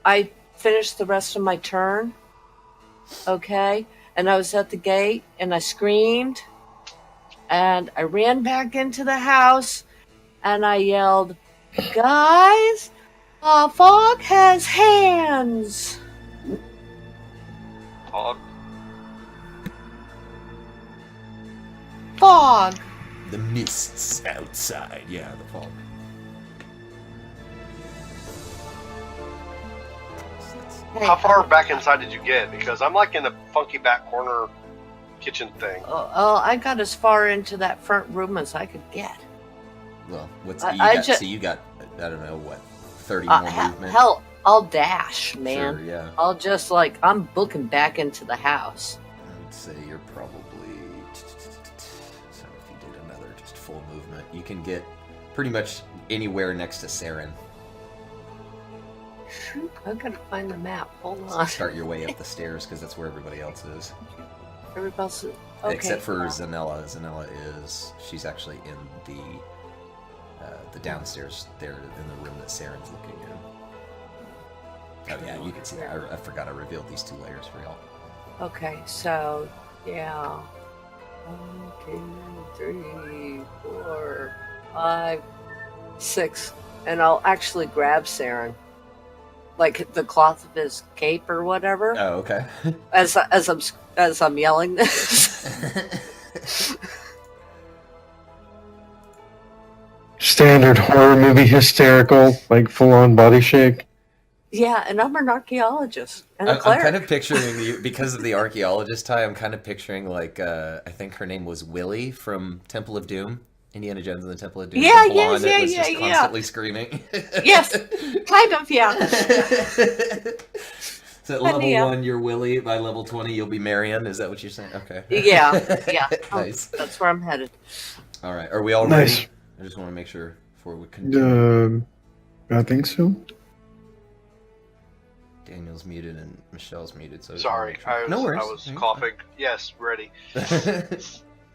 I finished the rest of my turn. Okay, and I was at the gate, and I screamed, and I ran back into the house, and I yelled, "Guys, Fog has hands!" Fog? Fog! The mists outside. Yeah, the fog. How far back inside did you get? Because I'm like in the funky back corner kitchen thing. I got as far into that front room as I could get. Well, so you got, I don't know, what, 30 more movement? Hell, I'll dash, man. Sure, yeah. I'll just, I'm booking back into the house. I'd say you're probably... So if you did another just full movement, you can get pretty much anywhere next to Saren. Shoot, I've got to find the map. Hold on. Start your way up the stairs, because that's where everybody else is. Everybody else is... Okay. Except for Zanella. Zanella she's actually in the downstairs there in the room that Saren's looking in. Oh yeah, you can see that. I forgot I revealed these 2 layers for y'all. Okay, so, yeah. 1, 2, 3, 4, 5, 6. And I'll actually grab Saren. Like the cloth of his cape or whatever. Oh, okay. as I'm yelling this. Standard horror movie hysterical, like full-on body shake. Yeah, and I'm an archaeologist and I'm cleric. kind of picturing you, because of the archaeologist tie, I'm kind of picturing, I think her name was Willie from Temple of Doom. Indiana Jones and the Temple of Doom. Yeah, the blonde that was yeah, just constantly screaming. Yes, kind of, yeah. So at level 1, you're Willie. By level 20, you'll be Marion. Is that what you're saying? Okay. Yeah. Nice. That's where I'm headed. All right. Are we all nice. ready? I just want to make sure before we continue. I think so. Daniel's muted and Michelle's muted. So sorry, I was coughing. Yes, ready.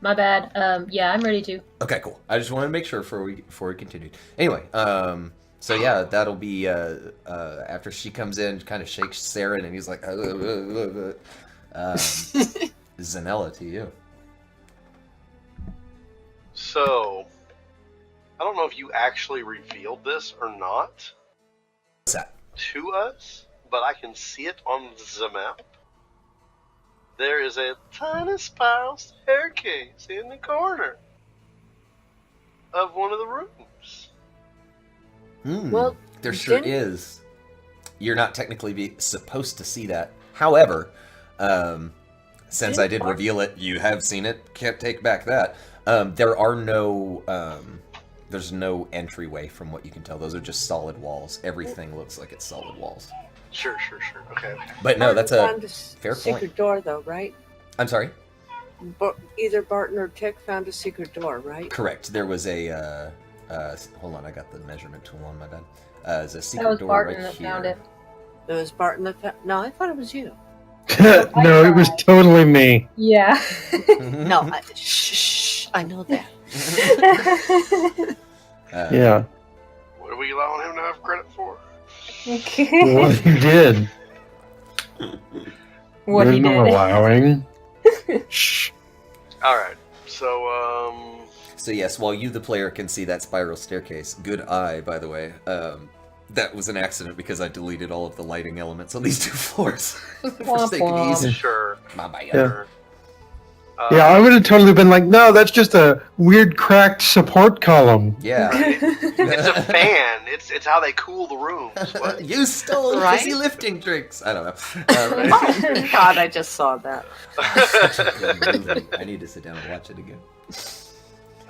My bad. Yeah, I'm ready to. Okay, cool. I just wanted to make sure before we continue. Anyway, so yeah, that'll be after she comes in, kind of shakes Saren, and he's like, Zanella, to you. So, I don't know if you actually revealed this or not. What's that? To us, but I can see it on the map. There is a tiny spiral staircase in the corner of one of the rooms. Well, there sure is. You're not technically supposed to see that. However, since I did reveal it, you have seen it. Can't take back that. There are no... there's no entryway from what you can tell. Those are just solid walls. Everything looks like it's solid walls. Sure. Okay. But no, that's a fair secret point. door, though, right? I'm sorry? Either Barton or Tick found a secret door, right? Correct. There was a... hold on, I got the measurement tool on my bed. There's a secret That was door Barton right that here. found it. It was Barton that found... No, I thought it was you. No, it was totally me. Yeah. No, shh, I know that. Yeah. What are we allowing him to have credit for? What he did. What There's he no did. allowing. Shh. Alright, so, So yes, while you, the player, can see that spiral staircase, good eye, by the way, that was an accident because I deleted all of the lighting elements on these 2 floors. For sake of ease. sure. My bad. Yeah. Yeah, I would have totally been like, no, that's just a weird cracked support column. Yeah. It's a fan. It's how they cool the rooms. What? You stole Right? fizzy lifting drinks. I don't know. Oh, God, I just saw that. Good movie. I need to sit down and watch it again.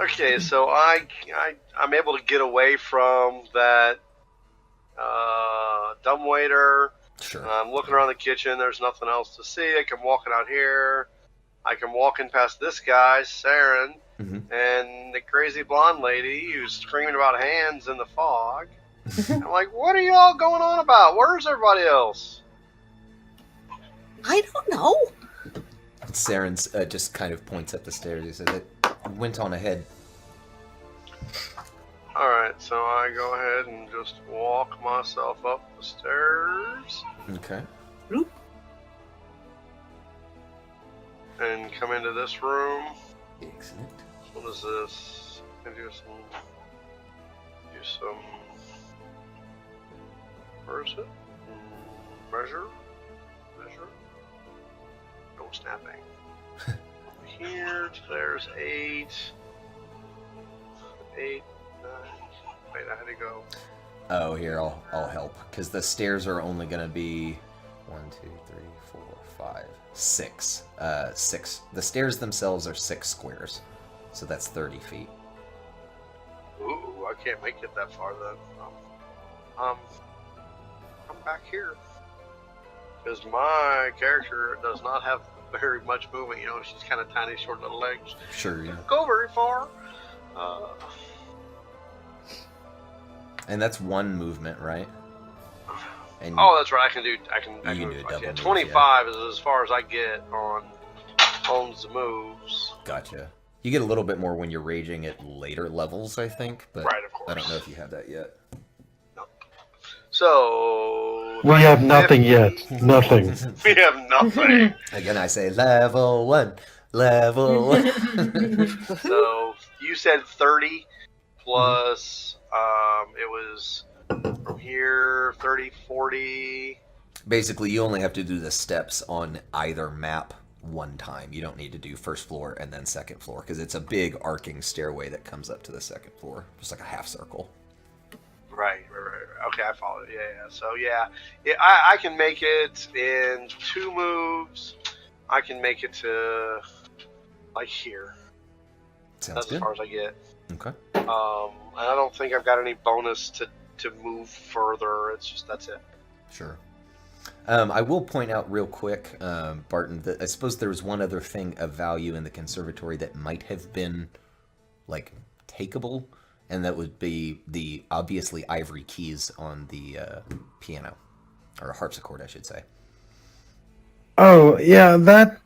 Okay, so I'm able to get away from that dumbwaiter. Sure. I'm looking around the kitchen. There's nothing else to see. I can walk out here. I can walk in past this guy, Saren, and the crazy blonde lady who's screaming about hands in the fog. I'm like, what are y'all going on about? Where's everybody else? I don't know. Saren's just kind of points up the stairs. He says, it went on ahead. Alright, Alright, so I go ahead and just walk myself up the stairs. Okay. Bloop. And come into this room. Excellent. What is this? I do some. Where is it? Measure. No snapping. Here, there's 8. 8, 9. Wait, I had to go. Oh, here, I'll help. Because the stairs are only going to be 1, 2, 3, 4, 5, 6. 6. The stairs themselves are 6 squares. So that's 30 feet. Ooh, I can't make it that far then. I'm back here. Because my character does not have very much movement. You know, she's kind of tiny, short little legs. Sure, yeah. Go very far. And that's one movement, right? And Oh, that's right. I can You can do a move. double move, 25 is as far as I get on the moves. Gotcha. You get a little bit more when you're raging at later levels, I think, but Right, of course. I don't know if you have that yet. No. So We have nothing yet. Nothing. we have nothing. Again, I say level 1, level 1. So you said 30 plus. It was from here 30, 40. Basically, you only have to do the steps on either map one time. You don't need to do first floor and then second floor, because it's a big arcing stairway that comes up to the second floor. Just like a half circle. Right. Okay, I followed. Yeah. So yeah, I can make it in 2 moves. I can make it to like here. Sounds That's good. as far as I get. Okay. And I don't think I've got any bonus to move further. It's just that's it. Sure. I will point out real quick, Barton, that I suppose there was one other thing of value in the conservatory that might have been, like, takeable, and that would be the obviously ivory keys on the piano, or harpsichord, I should say. Oh, yeah, that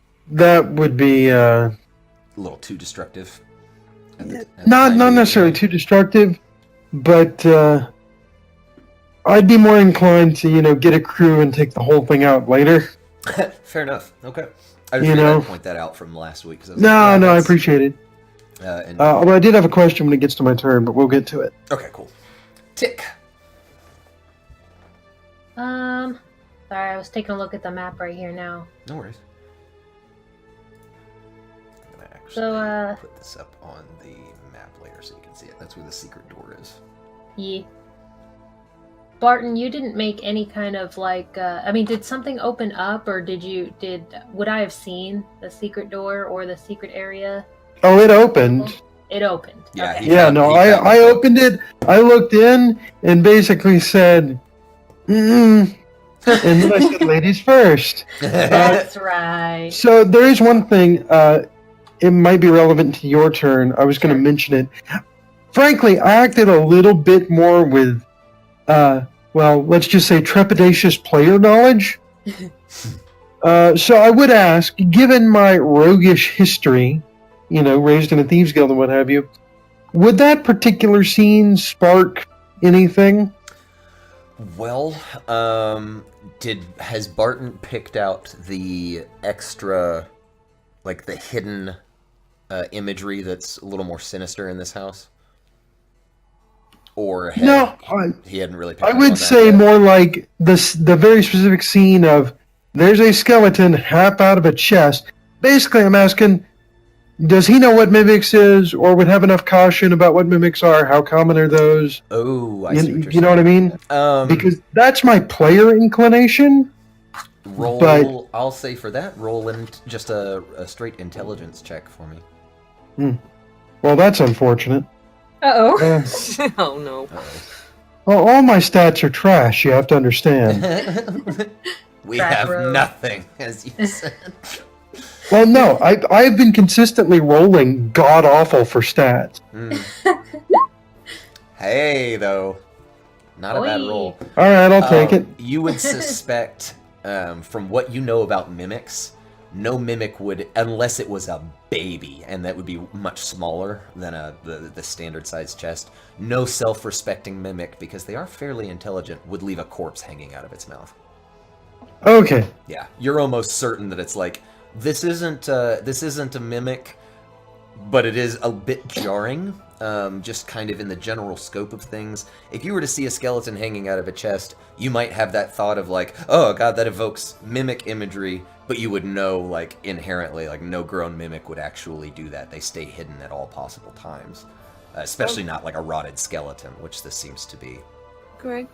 would be A little too destructive. at the not time being, necessarily anyway. too destructive, but I'd be more inclined to, get a crew and take the whole thing out later. Fair enough. Okay. I just You figured know. I'd point that out from last week. 'Cause I was No, like, yeah, I that's- appreciate it. and Although I did have a question when it gets to my turn, but we'll get to it. okay, cool. Tick. Sorry, I was taking a look at the map right here now. No worries. I'm gonna actually So, put this up on the map later so you can see it. That's where the secret door is. yeah. Barton, you didn't make any kind of did something open up, or would I have seen the secret door or the secret area? Oh, it opened. It opened. Yeah, Okay. he- Yeah, found- no, he found I the- opened it. I looked in and basically said, and then I said, ladies first. That's right. So there is one thing, it might be relevant to your turn. I was going to mention it. Frankly, I acted a little bit more with, let's just say trepidatious player knowledge. So I would ask, given my roguish history, raised in a thieves guild and what have you, would that particular scene spark anything? Well, has Barton picked out the extra, like the hidden imagery that's a little more sinister in this house? Or he hadn't really picked I up would on that say yet? more like the very specific scene of there's a skeleton half out of a chest. Basically, I'm asking, does he know what mimics is, or would have enough caution about what mimics are? How common are those? Oh, I see what you're You know what I mean? Because that's my player inclination. roll. but- I'll say for that, roll in just a straight intelligence check for me. Well, that's unfortunate. Uh-oh. Oh no. Uh-oh. Well, all my stats are trash, you have to understand. We Trash have road. nothing, as you said. Well, no, I've been consistently rolling god-awful for stats. Hey, though. Not a bad Oi. roll. All right, I'll take it. You would suspect, from what you know about mimics, no mimic would, unless it was a baby, and that would be much smaller than the standard sized chest. No self-respecting mimic, because they are fairly intelligent, would leave a corpse hanging out of its mouth. Okay. Yeah, you're almost certain that it's like, this isn't a mimic, but it is a bit jarring, just kind of in the general scope of things. If you were to see a skeleton hanging out of a chest, you might have that thought of like, oh god, that evokes mimic imagery, but you would know, like, inherently, like, no grown mimic would actually do that. They stay hidden at all possible times. Especially not like a rotted skeleton, which this seems to be. Greg,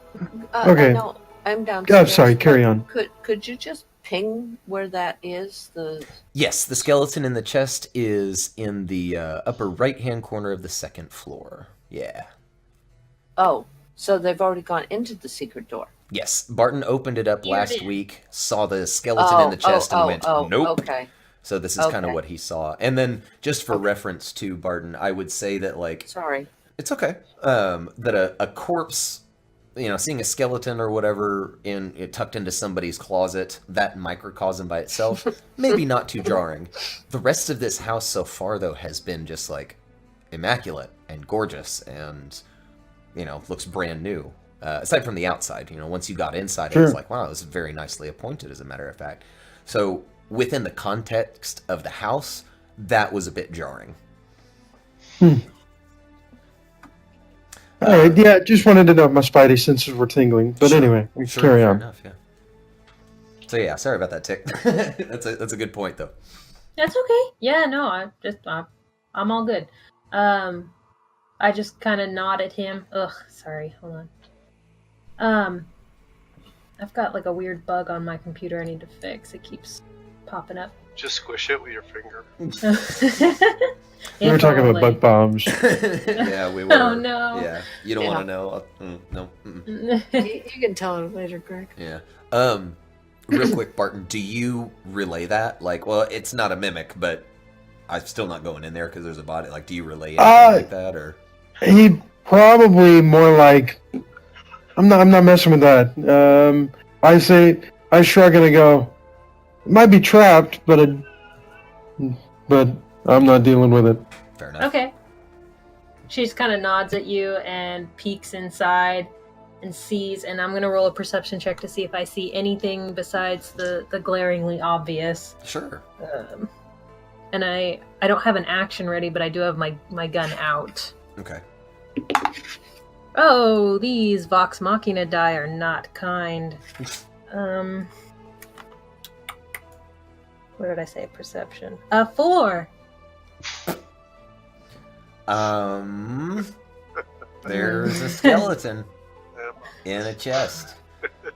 Okay. no, I'm downstairs. sorry, carry on. Could you just ping where that is? Yes, the skeleton in the chest is in the upper right-hand corner of the second floor. Yeah. Oh, so they've already gone into the secret door. Yes, Barton opened it up Here it last is. week, saw the skeleton in the chest, and went, nope. Okay. So this is kind of Okay. what he saw. And then, just for reference to Barton, I would say that, like, Sorry. it's okay, that a corpse, seeing a skeleton or whatever tucked into somebody's closet, that microcosm by itself, maybe not too jarring. The rest of this house so far, though, has been just, like, immaculate and gorgeous and, looks brand new. Aside from the outside, once you got inside, Sure. it was like, wow, this is very nicely appointed, as a matter of fact. So, within the context of the house, that was a bit jarring. All right, yeah, just wanted to know if my spidey senses were tingling. But Sure. anyway, Sure, carry fair on. enough, yeah. So yeah, sorry about that, Tick. That's a good point, though. That's okay. Yeah, no, I'm all good. I just kind of nod at him. Ugh, sorry, hold on. I've got like a weird bug on my computer I need to fix. It keeps popping up. Just squish it with your finger. We were talking about bug bombs. Yeah, we were. Oh, no. Yeah, you don't Yeah. want to know. No. You can tell it later, Greg. Yeah. Real quick, Barton, do you relay that? Like, well, it's not a mimic, but I'm still not going in there because there's a body. Like, do you relay anything like that, or? He probably more like, I'm not messing with that. I shrug and I go, it might be trapped, but I'm not dealing with it. Fair enough. Okay. She just kind of nods at you and peeks inside and sees, and I'm going to roll a perception check to see if I see anything besides the glaringly obvious. Sure. And I don't have an action ready, but I do have my gun out. Okay. Oh, these Vox Machina die are not kind. What did I say? Perception. 4. There's a skeleton in a chest.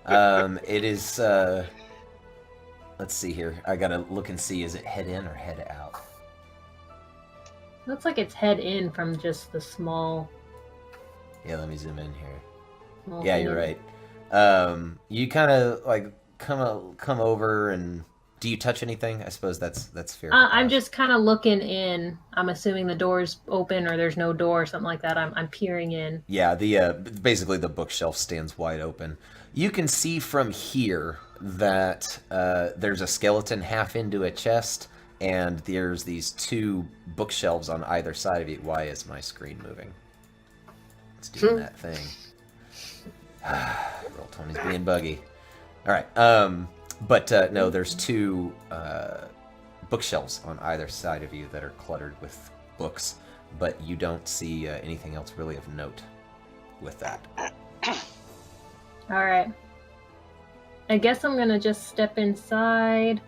It is, let's see here. I gotta look and see, is it head in or head out? Looks like it's head in from just the small. Yeah, let me zoom in here. small Yeah, thing. you're right. You kind of, like, come over and... Do you touch anything? I suppose that's fair. I'm just kind of looking in. I'm assuming the door's open or there's no door or something like that. I'm peering in. Yeah, the basically the bookshelf stands wide open. You can see from here that there's a skeleton half into a chest, and there's these 2 bookshelves on either side of it. Why is my screen moving? It's doing that thing. Roll 20's being buggy. All right. But no, there's 2 bookshelves on either side of you that are cluttered with books, but you don't see anything else really of note with that. All right. I guess I'm gonna just step inside.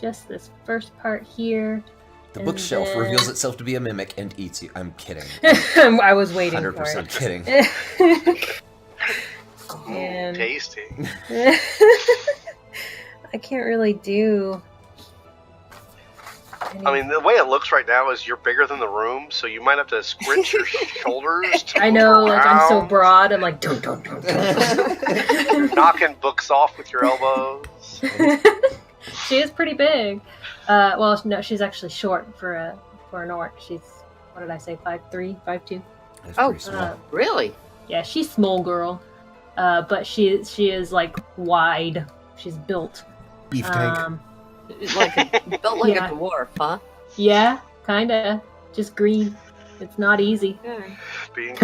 Just this first part here. The And bookshelf then- reveals itself to be a mimic and eats you. I'm kidding. I was waiting 100% for kidding. it. And- Tasty. I can't really do. I mean, the way it looks right now is you're bigger than the room, so you might have to squinch your shoulders. To I know, move like I'm so around. broad. I'm like, dun, dun, dun, You're dun. knocking books off with your elbows. She is pretty big. Well, no, she's actually short for an orc. She's, what did I say, 5'3", 5'2"? That's Oh, pretty small. Really? Yeah, she's small girl. But she is like wide. She's built. Beef tank. Built like Yeah. a dwarf, huh? Yeah, kinda. Just green. It's not easy. Being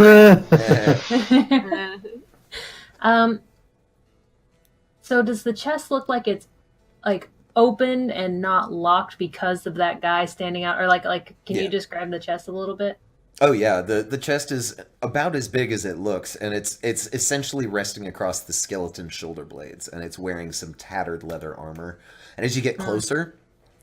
So does the chest look like it's like open and not locked because of that guy standing out, or can you describe the chest a little bit? Oh yeah, the chest is about as big as it looks, and it's essentially resting across the skeleton shoulder blades, and it's wearing some tattered leather armor. And as you get closer,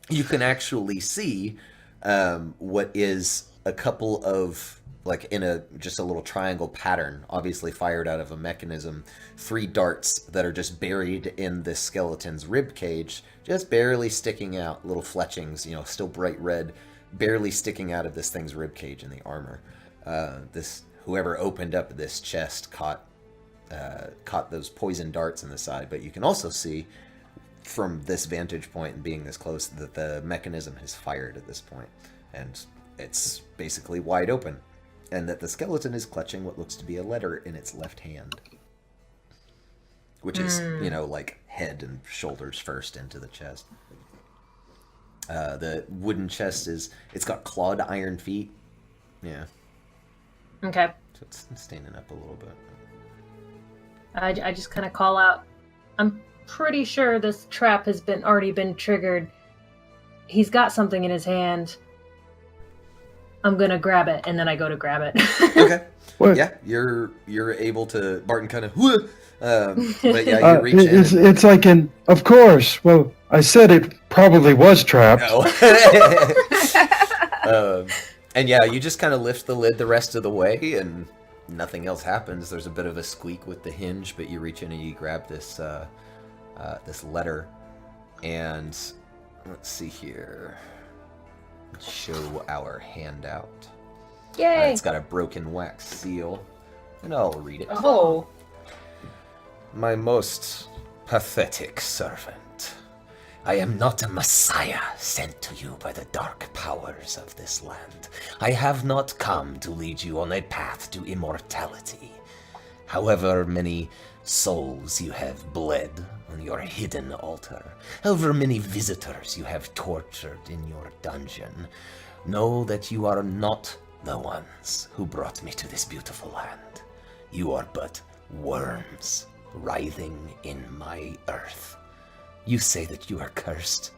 you can actually see what is a couple of, like, in just a little triangle pattern, obviously fired out of a mechanism, 3 darts that are just buried in this skeleton's rib cage, just barely sticking out, little fletchings, still bright red, barely sticking out of this thing's rib cage in the armor. This whoever opened up this chest caught those poison darts in the side, but you can also see from this vantage point and being this close that the mechanism has fired at this point, and it's basically wide open, and that the skeleton is clutching what looks to be a letter in its left hand, which is like head and shoulders first into the chest. The wooden chest it's got clawed iron feet. Yeah. Okay. So it's standing up a little bit. I just kind of call out, I'm pretty sure this trap has already been triggered. He's got something in his hand. I'm gonna grab it, and then I go to grab it. Okay. What? Yeah, you're able to. Barton kind of, but yeah, you reach in. It's like of course. Well, I said it probably was trapped. No. And yeah, you just kind of lift the lid the rest of the way, and nothing else happens. There's a bit of a squeak with the hinge, but you reach in and you grab this this letter, and let's see here. Let's show our handout. Yay! It's got a broken wax seal, and I'll read it. Oh. My most pathetic servant, I am not a messiah sent to you by the dark powers of this land. I have not come to lead you on a path to immortality. However many souls you have bled on your hidden altar, however many visitors you have tortured in your dungeon, know that you are not the ones who brought me to this beautiful land. You are but worms writhing in my earth. You say that you are cursed.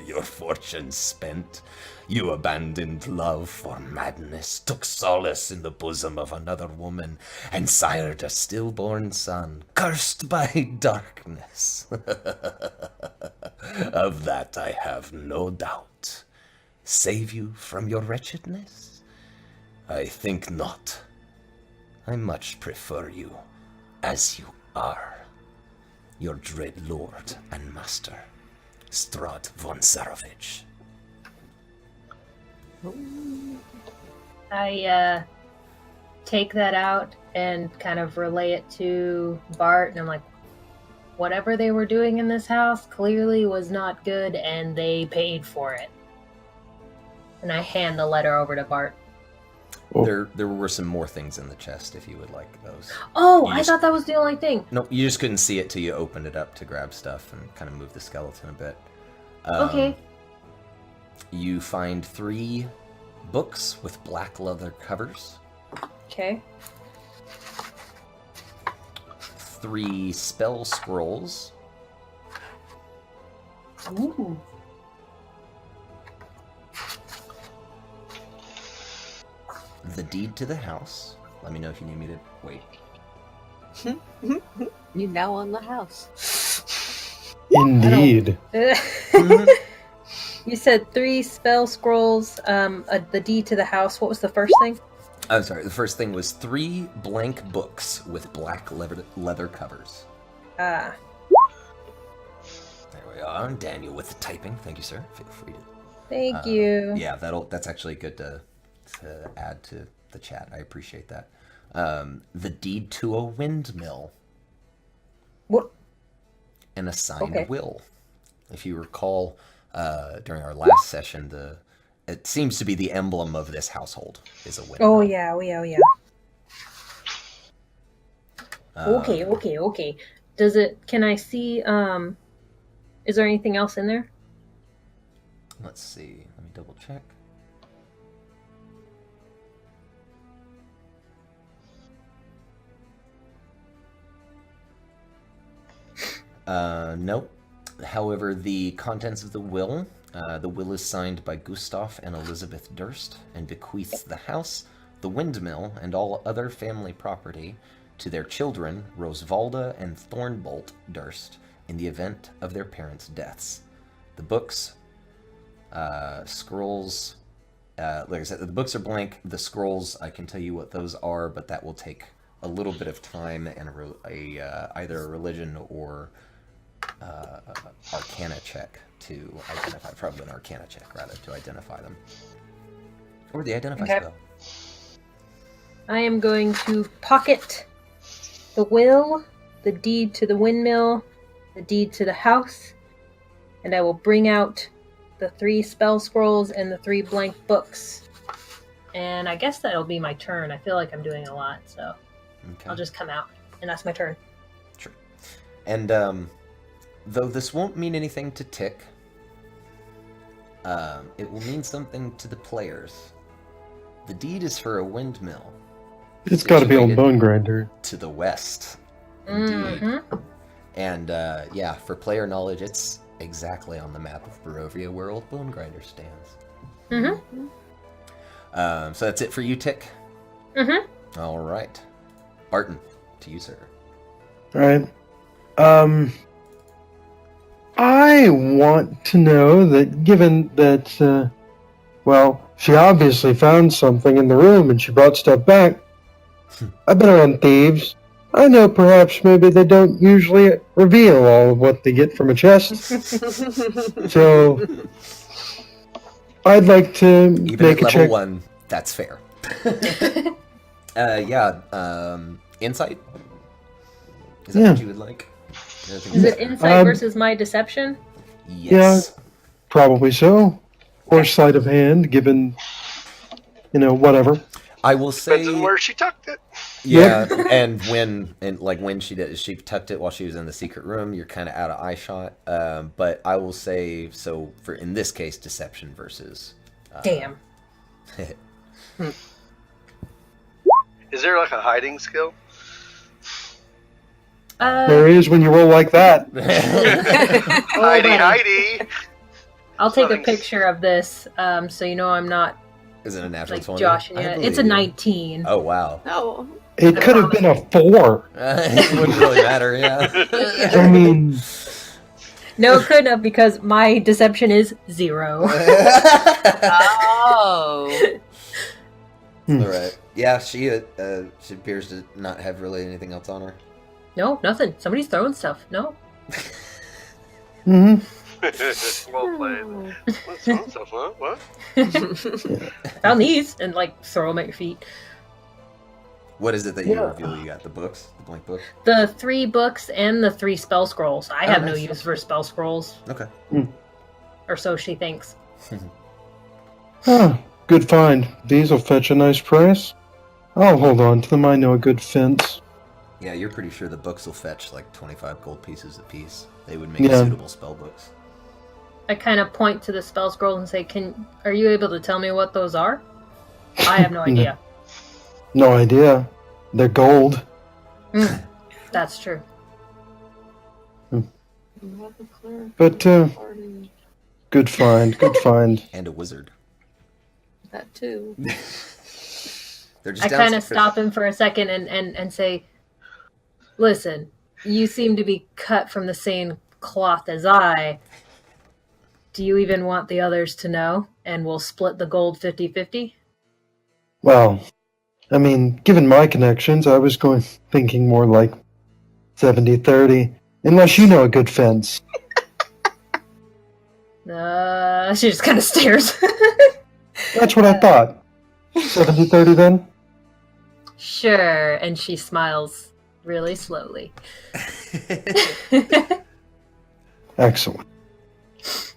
Your fortune spent. You abandoned love for madness, took solace in the bosom of another woman, and sired a stillborn son, cursed by darkness. Of that I have no doubt. Save you from your wretchedness? I think not. I much prefer you as you are. Your dread lord and master, Strahd von Zarovich. I take that out and kind of relay it to Bart, and I'm like, whatever they were doing in this house clearly was not good, and they paid for it. And I hand the letter over to Bart. Oh. There were some more things in the chest if you would like those. Oh, I thought that was the only thing. No, you just couldn't see it till you opened it up to grab stuff and kind of move the skeleton a bit. Okay. You find 3 books with black leather covers. Okay. 3 spell scrolls. Ooh. The deed to the house. Let me know if you need me to wait. You now own the house. Indeed. You said 3 spell scrolls, the deed to the house. What was the first thing? I'm sorry, the first thing was 3 blank books with black leather covers. Ah. There we are. Daniel with the typing. Thank you, sir. Feel free to. Thank you. Yeah, that's actually good to add to the chat. I appreciate that. The deed to a windmill. What? And a signed Okay. will. If you recall, during our last session, it seems to be the emblem of this household is a windmill. Oh yeah. Okay. Does it? Can I see? Is there anything else in there? Let's see. Let me double check. Nope. However, the contents of the will is signed by Gustav and Elizabeth Durst and bequeaths the house, the windmill, and all other family property to their children, Rosvalda and Thornbolt Durst, in the event of their parents' deaths. The books, scrolls, like I said, the books are blank. The scrolls, I can tell you what those are, but that will take a little bit of time and either a religion or arcana check to identify. Probably an arcana check, rather, to identify them. Or the identify spell. I am going to pocket the will, the deed to the windmill, the deed to the house, and I will bring out the 3 spell scrolls and the 3 blank books. And I guess that'll be my turn. I feel like I'm doing a lot, so I'll just come out, and that's my turn. Sure. And though this won't mean anything to Tick, it will mean something to the players. The deed is for a windmill. It's got to be old Bone Grinder. To the west, indeed. Mm-hmm. And yeah, for player knowledge, it's exactly on the map of Barovia where old Bone Grinder stands. Mm-hmm. So that's it for you, Tick? Mm-hmm. All right. Barton, to you, sir. All right. I want to know that given that, well, she obviously found something in the room and she brought stuff back. I've been around thieves. I know perhaps maybe they don't usually reveal all of what they get from a chest. So, I'd like to even make at a level check. 1, that's fair. Yeah, insight? Is that what you would like? Is it insight versus my deception? Yes. Yeah, probably so. Or sleight of hand, given, whatever. I will say... Depends on where she tucked it. Yeah, and when she tucked it while she was in the secret room, you're kind of out of eye shot. But I will say, so for in this case, deception versus... Damn. Is there like a hiding skill? There is when you roll like that. Heidi. I'll take a picture of this, so you know I'm not Is it a natural 20? Josh. It's a 19. Oh, wow. No. It could have been a 4. It wouldn't really matter, yeah. I mean... No, it couldn't have because my deception is 0. Oh. All right. Yeah, she appears to not have really anything else on her. No, nothing. Somebody's throwing stuff. No. Mm-hmm. Well played. What's wrong stuff, huh? What? Found these and throw them at your feet. What is it that you reveal? You got the books, the blank book. The 3 books and the 3 spell scrolls. I have no nice. use for spell scrolls. Okay. Or so she thinks. Good find. These will fetch a nice price. I'll hold on to them. I know a good fence. Yeah, you're pretty sure the books will fetch like 25 gold pieces a piece. They would make suitable spell books. I kind of point to the spell scrolls and say, are you able to tell me what those are? I have no idea. No idea. They're gold. That's true. But, good find, good find. And a wizard. That too. They're just I kind of stop him for a second and say, listen, you seem to be cut from the same cloth as I. Do you even want the others to know? And we'll split the gold 50-50? Well, I mean, given my connections, I was thinking more like 70-30. Unless you know a good fence. She just kind of stares. That's what I thought. 70-30 then? Sure, and she smiles really slowly. Excellent.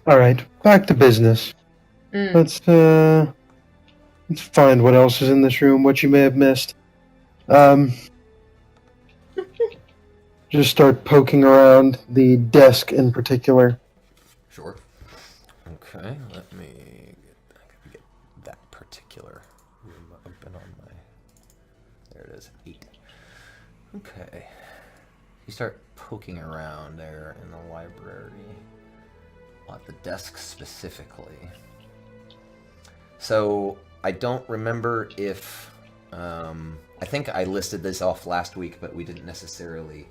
All right, back to business. Let's find what else is in this room, what you may have missed. Just start poking around the desk in particular. Sure. Okay, let me get that particular room open on my... There it is, 8. Okay. You start poking around there in the library, at the desk specifically. So, I don't remember if... I think I listed this off last week, but we didn't necessarily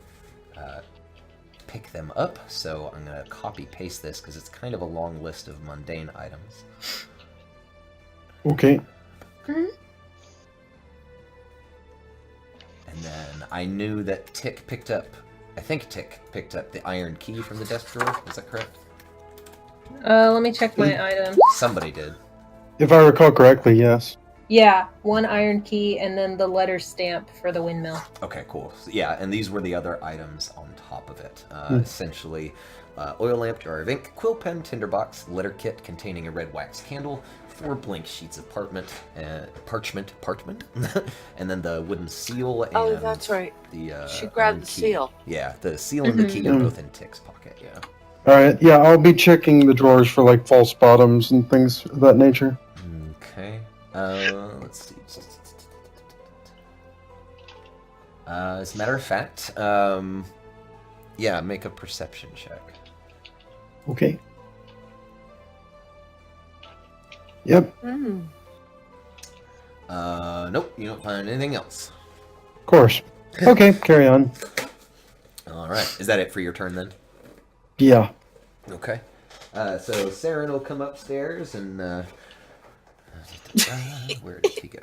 pick them up, so I'm going to copy-paste this, because it's kind of a long list of mundane items. Okay. And then I knew that Tick picked up the iron key from the desk drawer. Is that correct? Let me check my items. Somebody did. If I recall correctly, yes. Yeah, 1 iron key and then the letter stamp for the windmill. Okay, cool. So, yeah, and these were the other items on top of it. Essentially, oil lamp, jar of ink, quill pen, tinderbox, letter kit containing a red wax candle, 4 blank sheets of parchment, and then the wooden seal. And Oh, that's right. She grabbed the key. seal. Yeah, the seal and the key are both in Tick's pocket. Yeah. All right. Yeah, I'll be checking the drawers for like false bottoms and things of that nature. Okay. Let's see. As a matter of fact, yeah, make a perception check. Okay. Yep. Nope, you don't find anything else. Of course. Okay, carry on. All right, is that it for your turn then? Yeah. Okay. So Saren will come upstairs and where did he go?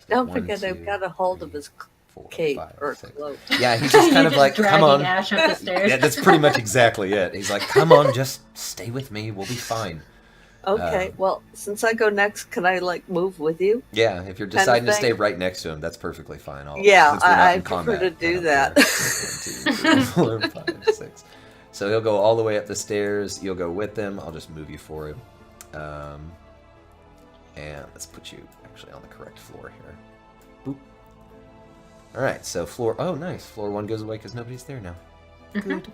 Don't 1, forget, 2, I've got a hold of his 4, cape 5, or 6. cloak. Yeah, he's just kind of like, come on. Ash up the stairs. Yeah, that's pretty much exactly it. He's like, come on, just stay with me. We'll be fine. Okay, well, since I go next, can I, like, move with you? Yeah, if you're Kind of deciding to thing? stay right next to him, that's perfectly fine. Yeah, since we're not I in prefer combat, to do I don't that. care. 1, 2, 3, 4, 5, 6. So he'll go all the way up the stairs. You'll go with him. I'll just move you for him. And let's put you actually on the correct floor here. Boop. All right, so floor... Oh, nice. Floor 1 goes away because nobody's there now. Good.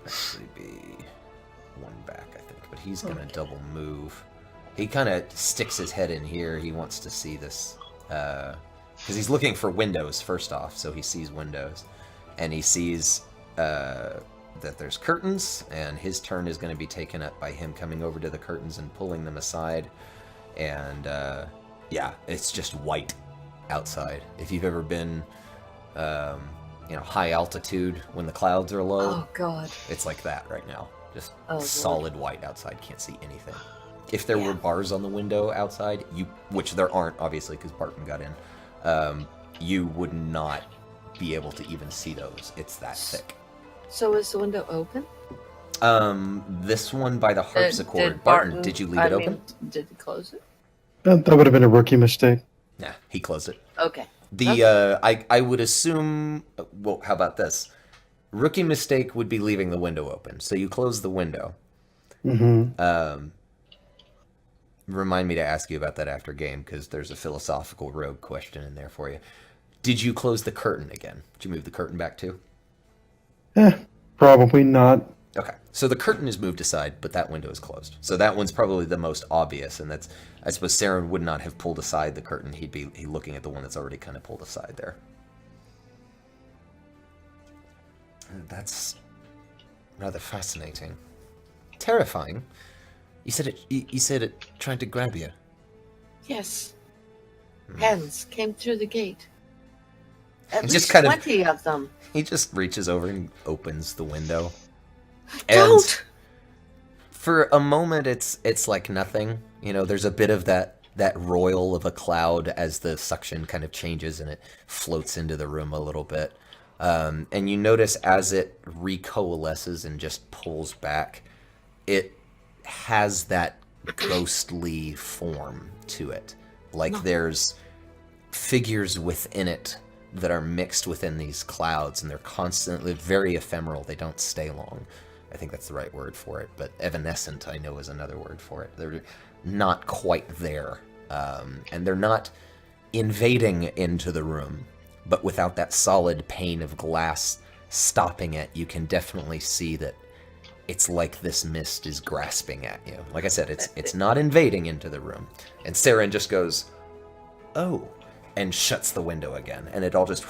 Actually be 1 back, I think. But he's going to double move. He kind of sticks his head in here. He wants to see this... Because he's looking for windows, first off. So he sees windows. And he sees... that there's curtains, and his turn is going to be taken up by him coming over to the curtains and pulling them aside. And yeah, it's just white outside. If you've ever been, high altitude when the clouds are low, Oh, God. it's like that right now. Just Oh, solid white outside. Can't see anything. If there were bars on the window outside, which there aren't, obviously, because Barton got in, you would not be able to even see those. It's that thick. So is the window open? This one by the harpsichord. Did Barton, did you leave it open? Did he close it? That would have been a rookie mistake. Nah, he closed it. Okay. I would assume. Well, how about this? Rookie mistake would be leaving the window open. So you close the window. Mm-hmm. Remind me to ask you about that after game, because there's a philosophical rogue question in there for you. Did you close the curtain again? Did you move the curtain back too? Probably not. Okay, so the curtain is moved aside, but that window is closed. So that one's probably the most obvious, and that's, I suppose Saren would not have pulled aside the curtain. He'd be looking at the one that's already kind of pulled aside there. That's rather fascinating. Terrifying. You said it tried to grab you. Yes. Hens came through the gate. At Just least kind of- 20 of them. He just reaches over and opens the window. Don't! And for a moment, it's like nothing. You know, there's a bit of that roil of a cloud as the suction kind of changes and it floats into the room a little bit. And you notice as it recoalesces and just pulls back, it has that ghostly form to it. Like there's figures within it that are mixed within these clouds, and they're constantly very ephemeral. They don't stay long. I think that's the right word for it, but evanescent, I know, is another word for it. They're not quite there, and they're not invading into the room, but without that solid pane of glass stopping it, you can definitely see that it's like this mist is grasping at you. Like I said, it's not invading into the room. And Saren just goes, "Oh," and shuts the window again, and it all just...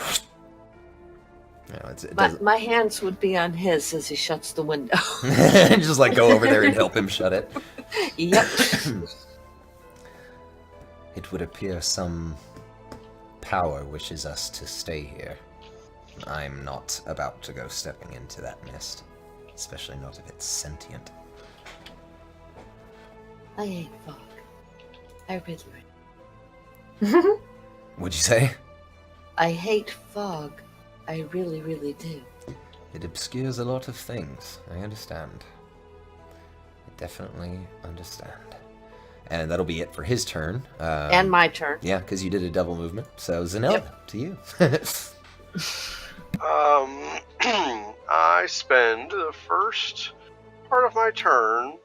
My hands would be on his as he shuts the window. Just like go over there and help him shut it. Yep. It would appear some power wishes us to stay here. I'm not about to go stepping into that mist, especially not if it's sentient. I hate fog. I really. What'd you say? I hate fog. I really, really do. It obscures a lot of things. I understand. I definitely understand. And that'll be it for his turn. And my turn. Yeah, because you did a double movement. So, Zanella, to you. I spend the first part of my turn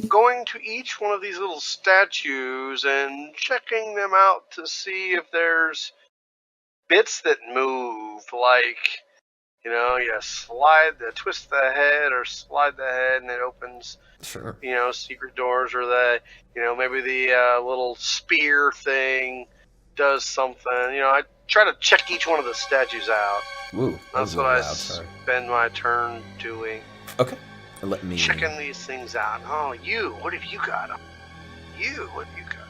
going to each one of these little statues and checking them out to see if there's bits that move, like, you twist the head or slide the head and it opens, sure, secret doors, or maybe the little spear thing does something. I try to check each one of the statues out. Ooh, that's what I spend my turn doing. Okay, let me... Checking these things out. Oh, what have you got? What have you got?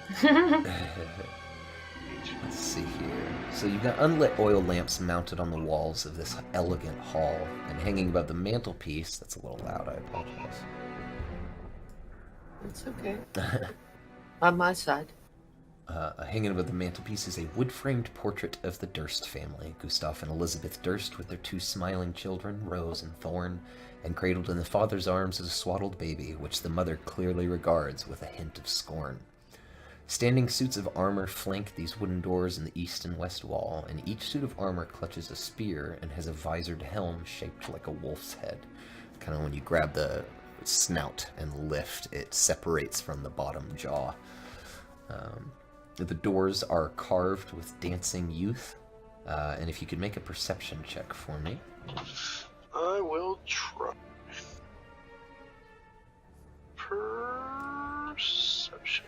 Let's see here. So you've got unlit oil lamps mounted on the walls of this elegant hall, and hanging above the mantelpiece, that's a little loud, I apologize. It's okay. On my side. Hanging above the mantelpiece is a wood-framed portrait of the Durst family, Gustav and Elizabeth Durst, with their 2 smiling children, Rose and Thorn, and cradled in the father's arms is a swaddled baby, which the mother clearly regards with a hint of scorn. Standing suits of armor flank these wooden doors in the east and west wall, and each suit of armor clutches a spear and has a visored helm shaped like a wolf's head. Kind of when you grab the snout and lift, it separates from the bottom jaw. The doors are carved with dancing youth, and if you could make a perception check for me. I will try. Perception.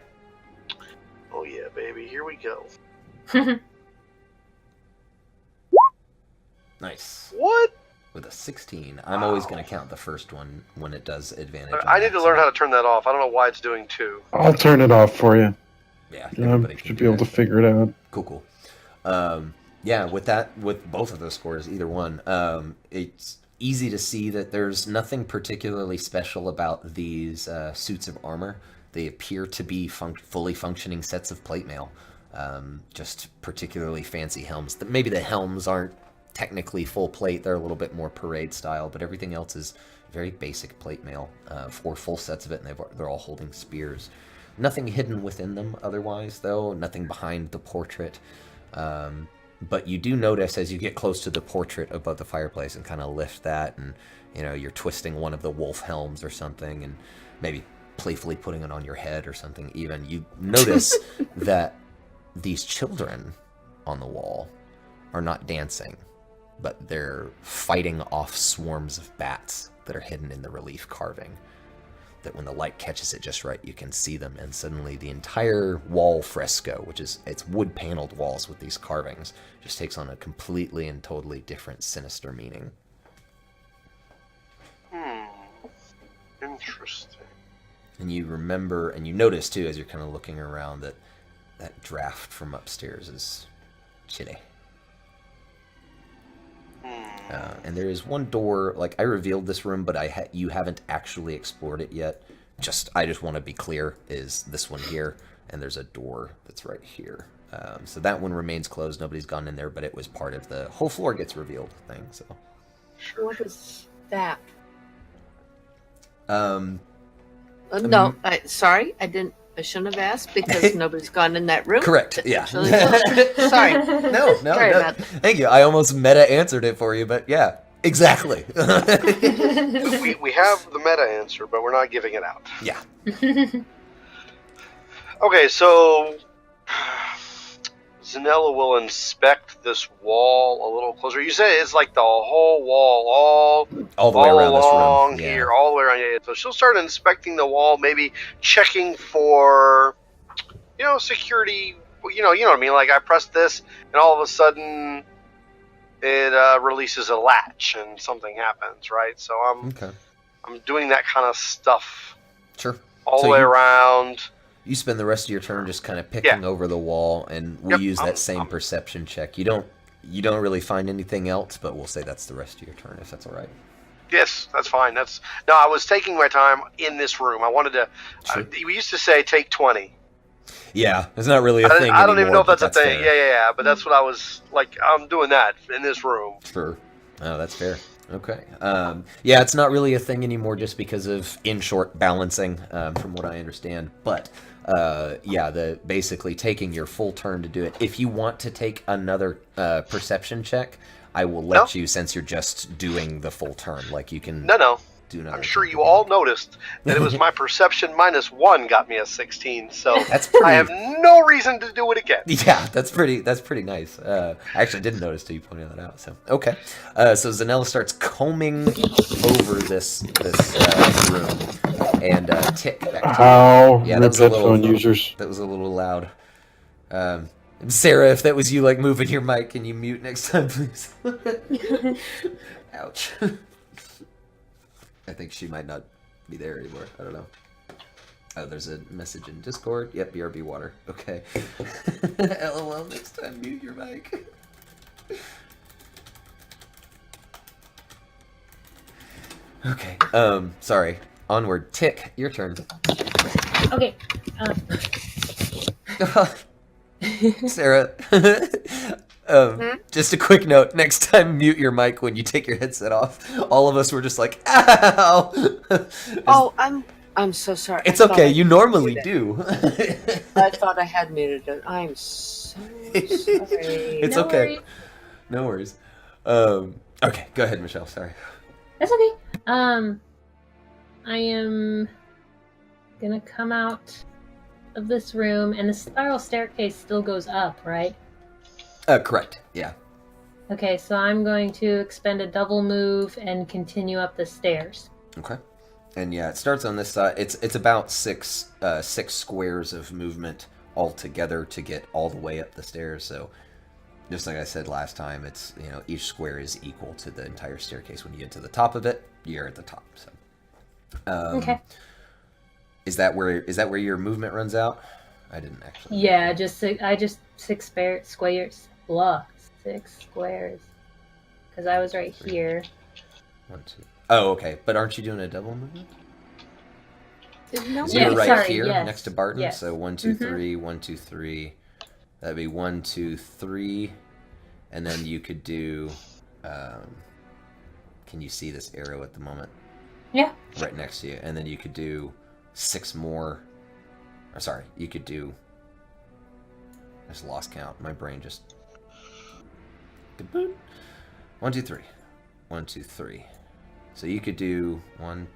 Oh yeah, baby, here we go. Nice. What? With a 16. I'm always going to count the first one when it does advantage. I need to learn how to turn that off. I don't know why it's doing 2. I'll turn it off for you. Yeah, I should be able to figure it out. Cool. With both of those scores, either one, it's easy to see that there's nothing particularly special about these suits of armor. They appear to be fully functioning sets of plate mail, just particularly fancy helms. Maybe the helms aren't technically full plate, they're a little bit more parade style, but everything else is very basic plate mail, 4 full sets of it, and they're all holding spears. Nothing hidden within them otherwise, though, nothing behind the portrait. But you do notice as you get close to the portrait above the fireplace and kind of lift that, and you're twisting one of the wolf helms or something, and maybe playfully putting it on your head or something even, you notice that these children on the wall are not dancing, but they're fighting off swarms of bats that are hidden in the relief carving. That when the light catches it just right, you can see them, and suddenly the entire wall fresco, it's wood-paneled walls with these carvings, just takes on a completely and totally different sinister meaning. Interesting. And you remember, and you notice too, as you're kind of looking around, that draft from upstairs is chilly. And there is one door, like I revealed this room, but you haven't actually explored it yet. I just want to be clear, is this one here, and there's a door that's right here. So that one remains closed. Nobody's gone in there, but it was part of the whole floor gets revealed thing. So. What is that? No, sorry, I shouldn't have asked because nobody's gone in that room. Correct. Yeah. Sorry. No. Thank you. I almost meta answered it for you, but yeah, exactly. we have the meta answer, but we're not giving it out. Yeah. Okay, so Zanella will inspect this wall a little closer. You said it's like the whole wall, all the way around this along room. here, all the way around. Yeah. So she'll start inspecting the wall, maybe checking for, security. You know what I mean. Like I press this, and all of a sudden, it releases a latch, and something happens. Right. So I'm doing that kind of stuff. Sure. All the way around. You spend the rest of your turn just kind of picking over the wall, and we'll use that same perception check. You don't really find anything else, but we'll say that's the rest of your turn, if that's all right. Yes, that's fine. I was taking my time in this room. I wanted to. Sure. We used to say take 20. Yeah, it's not really a thing anymore. I don't even know if that's a thing. Fair. Yeah. But that's what I was like. I'm doing that in this room. Sure. Oh, that's fair. Okay. Yeah, it's not really a thing anymore just because of, in short, balancing, from what I understand. But, basically taking your full turn to do it. If you want to take another perception check, I will let you, since you're just doing the full turn. Like, you can... No. Do another I'm sure you all noticed that it was my perception -1 got me a 16, so that's pretty... I have no reason to do it again. Yeah, that's pretty nice. I actually didn't notice till you pointed that out. So okay, so Zanella starts combing over this room, and Tick back to you. Yeah, that was headphone users. That was a little loud. Sarah, if that was you, like moving your mic, can you mute next time, please? Ouch. I think she might not be there anymore. I don't know. Oh, there's a message in Discord. Yep, BRB water. Okay. LOL, next time mute your mic. Okay. Sorry. Onward. Tick, your turn. Okay. Sarah. Just a quick note. Next time, mute your mic when you take your headset off. All of us were just like, ow! Oh, I'm so sorry. It's okay. You normally do. I thought I had muted it. I'm so sorry. It's okay. No worries. Okay, go ahead, Michelle. Sorry. That's okay. I am gonna come out of this room, and the spiral staircase still goes up, right? Correct. Yeah. Okay, so I'm going to expend a double move and continue up the stairs. Okay. And yeah, it starts on this side. It's about six squares of movement altogether to get all the way up the stairs. So, just like I said last time, it's each square is equal to the entire staircase. When you get to the top of it, you're at the top. So. Okay. Is that where your movement runs out? I didn't actually. Yeah, just 6 squares. Blah, 6 squares. Because I was right here. 1, 2. Oh, okay. But aren't you doing a double movement? No. So you're right sorry, here yes. next to Barton. Yes. So 1, 2, 3, 1, 2, 3. That'd be 1, 2, 3, and then you could do. Can you see this arrow at the moment? Yeah. Right next to you, and then you could do 6 more. Or sorry, you could do. I just lost count. My brain just. 1, 2, 3. 1, 2, 3. So you could do 1.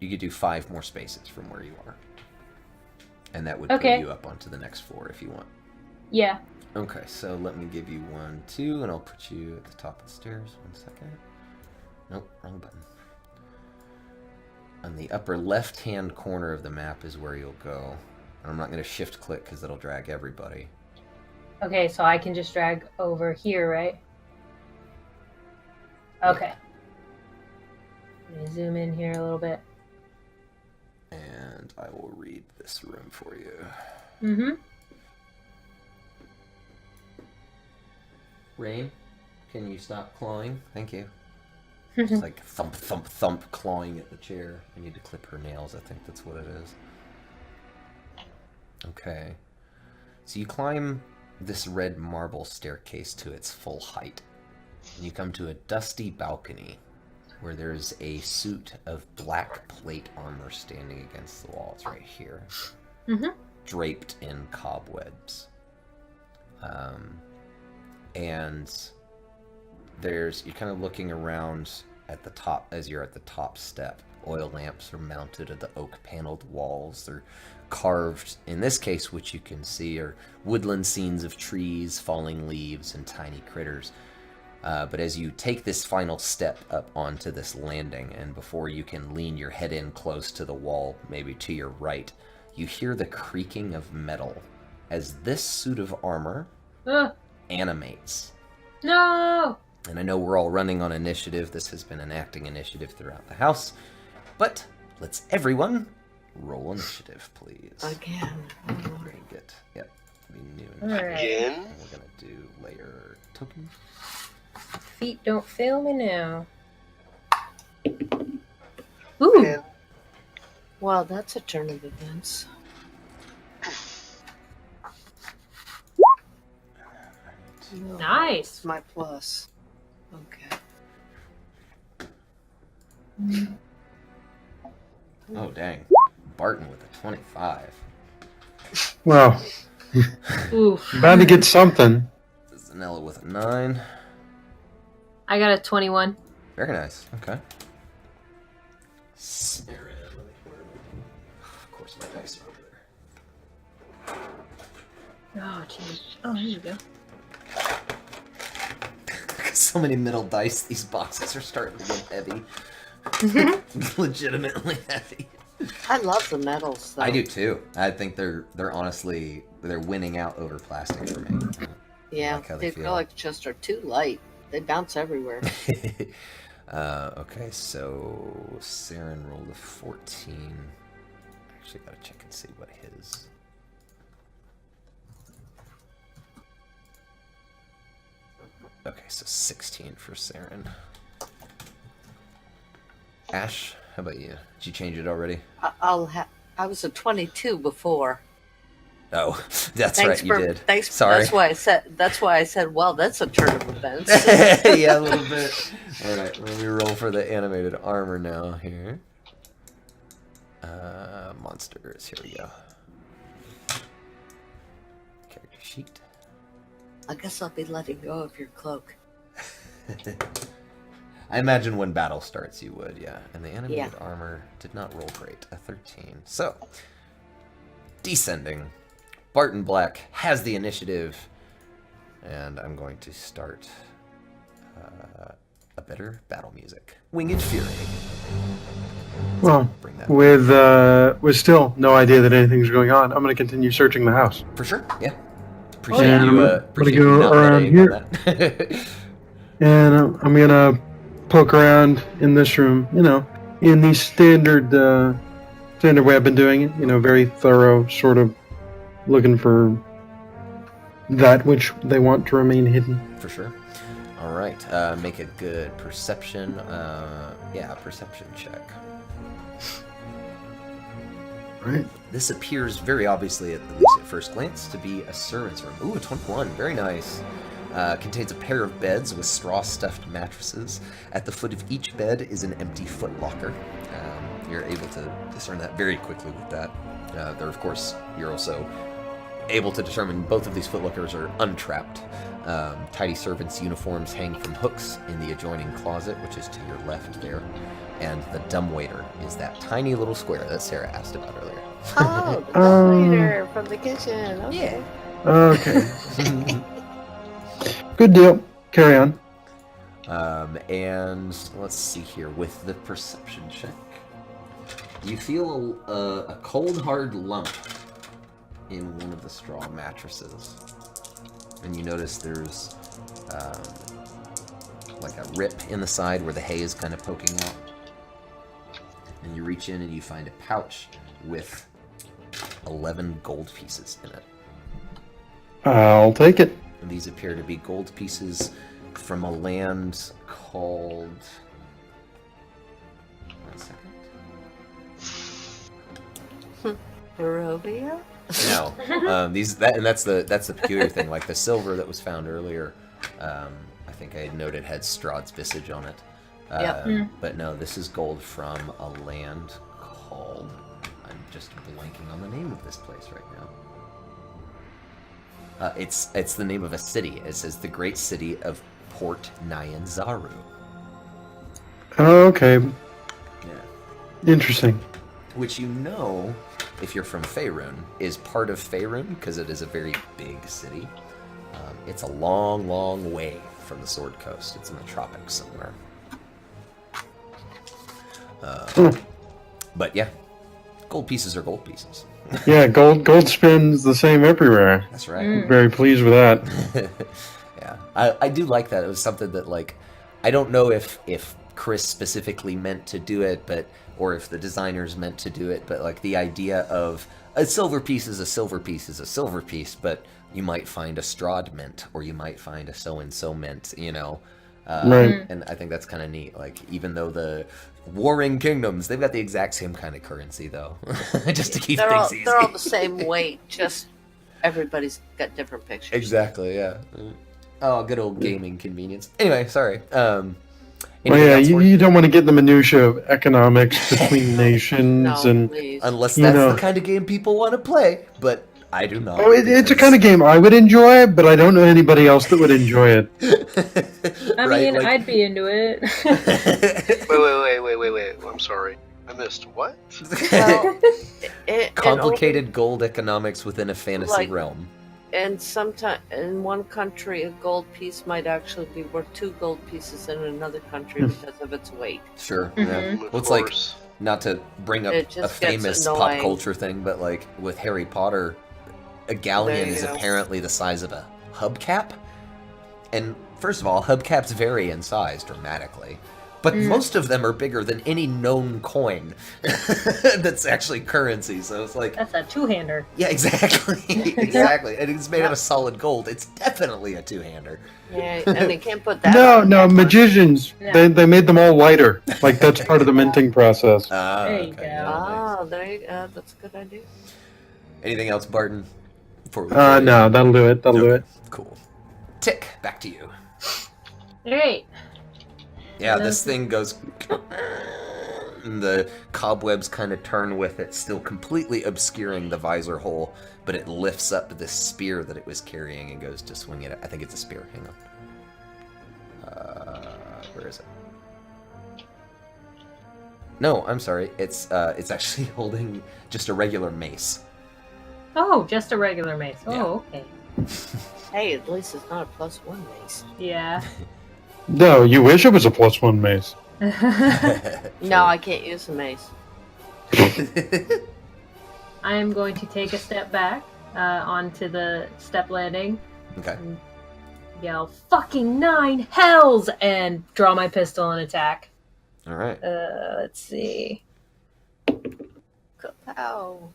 You could do 5 more spaces from where you are, and that would put you up onto the next floor if you want. Yeah. Okay, so let me give you 1, 2, and I'll put you at the top of the stairs. 1 second. Nope, wrong button. On the upper left-hand corner of the map is where you'll go. I'm not going to shift-click because it'll drag everybody. Okay, so I can just drag over here, right? Okay. Let me zoom in here a little bit. And I will read this room for you. Mm-hmm. Rain, can you stop clawing? Thank you. Just like thump, thump, thump, clawing at the chair. I need to clip her nails, I think that's what it is. Okay. So you climb this red marble staircase to its full height. And you come to a dusty balcony where there's a suit of black plate armor standing against the wall. It's right here. Mm-hmm. Draped in cobwebs. And you're kind of looking around at the top as you're at the top step, Oil lamps are mounted at the oak-paneled walls. They're carved, in this case, which you can see, are woodland scenes of trees, falling leaves, and tiny critters. But as you take this final step up onto this landing, and before you can lean your head in close to the wall, maybe to your right, you hear the creaking of metal as this suit of armor animates. No! And I know we're all running on initiative. This has been an acting initiative throughout the house. But let's everyone roll initiative, please. Again. We're gonna get, yep, the new All initiative. right. Again? And we're gonna do layer token. Feet don't fail me now. Ooh! And Well, that's a turn of events. No, Nice! it's my plus. Okay. Oh, dang. Barton with a 25. Wow. Oof. Bound to get something. Zanella with a 9. I got a 21. Very nice. Okay. Sarah. Of course, my dice are over there. Oh, jeez. Oh, here you go. So many middle dice. These boxes are starting to get heavy. Legitimately heavy. I love the metals, though. I do too. I think they're honestly winning out over plastic for me. Yeah, like how they they feel. feel like just are too light. They bounce everywhere. Okay, so Saren rolled a 14. Actually, gotta check and see what his. Okay, so 16 for Saren. Ash, how about you? Did you change it already? I was a 22 before. Oh, that's Thanks right, you for, did. Thanks. Sorry. That's why I said. Well, that's a turn of events. Yeah, a little bit. All right, let me roll for the animated armor now here. Monsters. Here we go. Character sheet. I guess I'll be letting go of your cloak. I imagine when battle starts you would, yeah. And the animated armor did not roll great, a 13. So, descending. Barton Black has the initiative, and I'm going to start a better battle music. Winged Fury. Well, Bring that with still no idea that anything's going on, I'm going to continue searching the house. for sure, yeah. Appreciate And you, I'm appreciate gonna you go not around betting on here. that. And I'm going to poke around in this room, in the standard way I've been doing it, very thorough, sort of looking for that which they want to remain hidden. For sure. All right, make a good perception. Perception check. Right. This appears very obviously, at least at first glance, to be a servant's room. Ooh, 21. Very nice. Contains a pair of beds with straw-stuffed mattresses. At the foot of each bed is an empty footlocker. You're able to discern that very quickly with that. Of course, you're also able to determine both of these footlockers are untrapped. Tidy servants' uniforms hang from hooks in the adjoining closet, which is to your left there. And the dumbwaiter is that tiny little square that Sarah asked about earlier. Oh, the waiter from the kitchen. Okay. Okay. Good deal. Carry on. And let's see here, with the perception check, you feel a cold, hard lump in one of the straw mattresses. And you notice there's like a rip in the side where the hay is kind of poking out. And you reach in and you find a pouch with 11 gold pieces in it. I'll take it. And these appear to be gold pieces from a land called... One second. Barovia? No. That's the peculiar thing. Like the silver that was found earlier, I think I had noted had Strahd's visage on it. Yep. But no, this is gold from a land called... I'm just blanking on the name of this place right now. It's the name of a city. It says the great city of Port Nyanzaru. Okay. Yeah. Interesting. which if you're from Faerun, is part of Faerun because it is a very big city. It's a long, long way from the Sword Coast. It's in the tropics somewhere. But yeah, gold pieces are gold pieces. Yeah, gold spins the same everywhere. That's right. I'm very pleased with that. Yeah, I do like that. It was something that, like, I don't know if Chris specifically meant to do it, or if the designers meant to do it, but like the idea of a silver piece is a silver piece is a silver piece, but you might find a Strahd mint, or you might find a so-and-so mint, Right. And I think that's kind of neat. Like, even though the warring kingdoms, they've got the exact same kind of currency, though, just to keep things easy. They're all the same weight, just everybody's got different pictures. Exactly, yeah. Oh, good old gaming convenience. Anyway, sorry. Well, yeah, you don't want to get the minutia of economics between nations, No, and please. Unless You that's know. the kind of game people want to play, but I do not. it's a kind of game I would enjoy, but I don't know anybody else that would enjoy it. I mean, I'd be into it. Wait. I'm sorry. I missed what? Well, complicated gold economics within a fantasy Like- realm. And sometimes in one country, a gold piece might actually be worth 2 gold pieces in another country because of its weight. Sure. Mhm. Yeah. Of Well, it's like, course. not to bring up It a just gets famous pop annoying. culture thing, but like with Harry Potter, a galleon There you is go. apparently the size of a hubcap. And first of all, hubcaps vary in size dramatically. But most of them are bigger than any known coin that's actually currency. So it's like, That's a two-hander. yeah, exactly. Exactly. And it's made out of solid gold. It's definitely a two-hander. Yeah, and they can't put that. No, on no, that magicians. Yeah. They made them all lighter. Like that's part of the minting process. There you go. Yeah, one. nice. Oh, there you go. That's a good idea. Anything else, Barton? Before we No, that'll do it. That'll do it. Cool. Tick, back to you. Alright. Yeah, this thing goes... and the cobwebs kind of turn with it, still completely obscuring the visor hole, but it lifts up this spear that it was carrying and goes to swing it. I think it's a spear. Hang on. Where is it? No, I'm sorry. It's actually holding just a regular mace. Oh, just a regular mace. Yeah. Oh, okay. Hey, at least it's not a +1 mace. Yeah. No, you wish it was a +1 mace. No, I can't use a mace. I am going to take a step back onto the step landing, Okay. yell, "Fucking 9 hells!" and draw my pistol and attack. All right. Let's see. Kapow.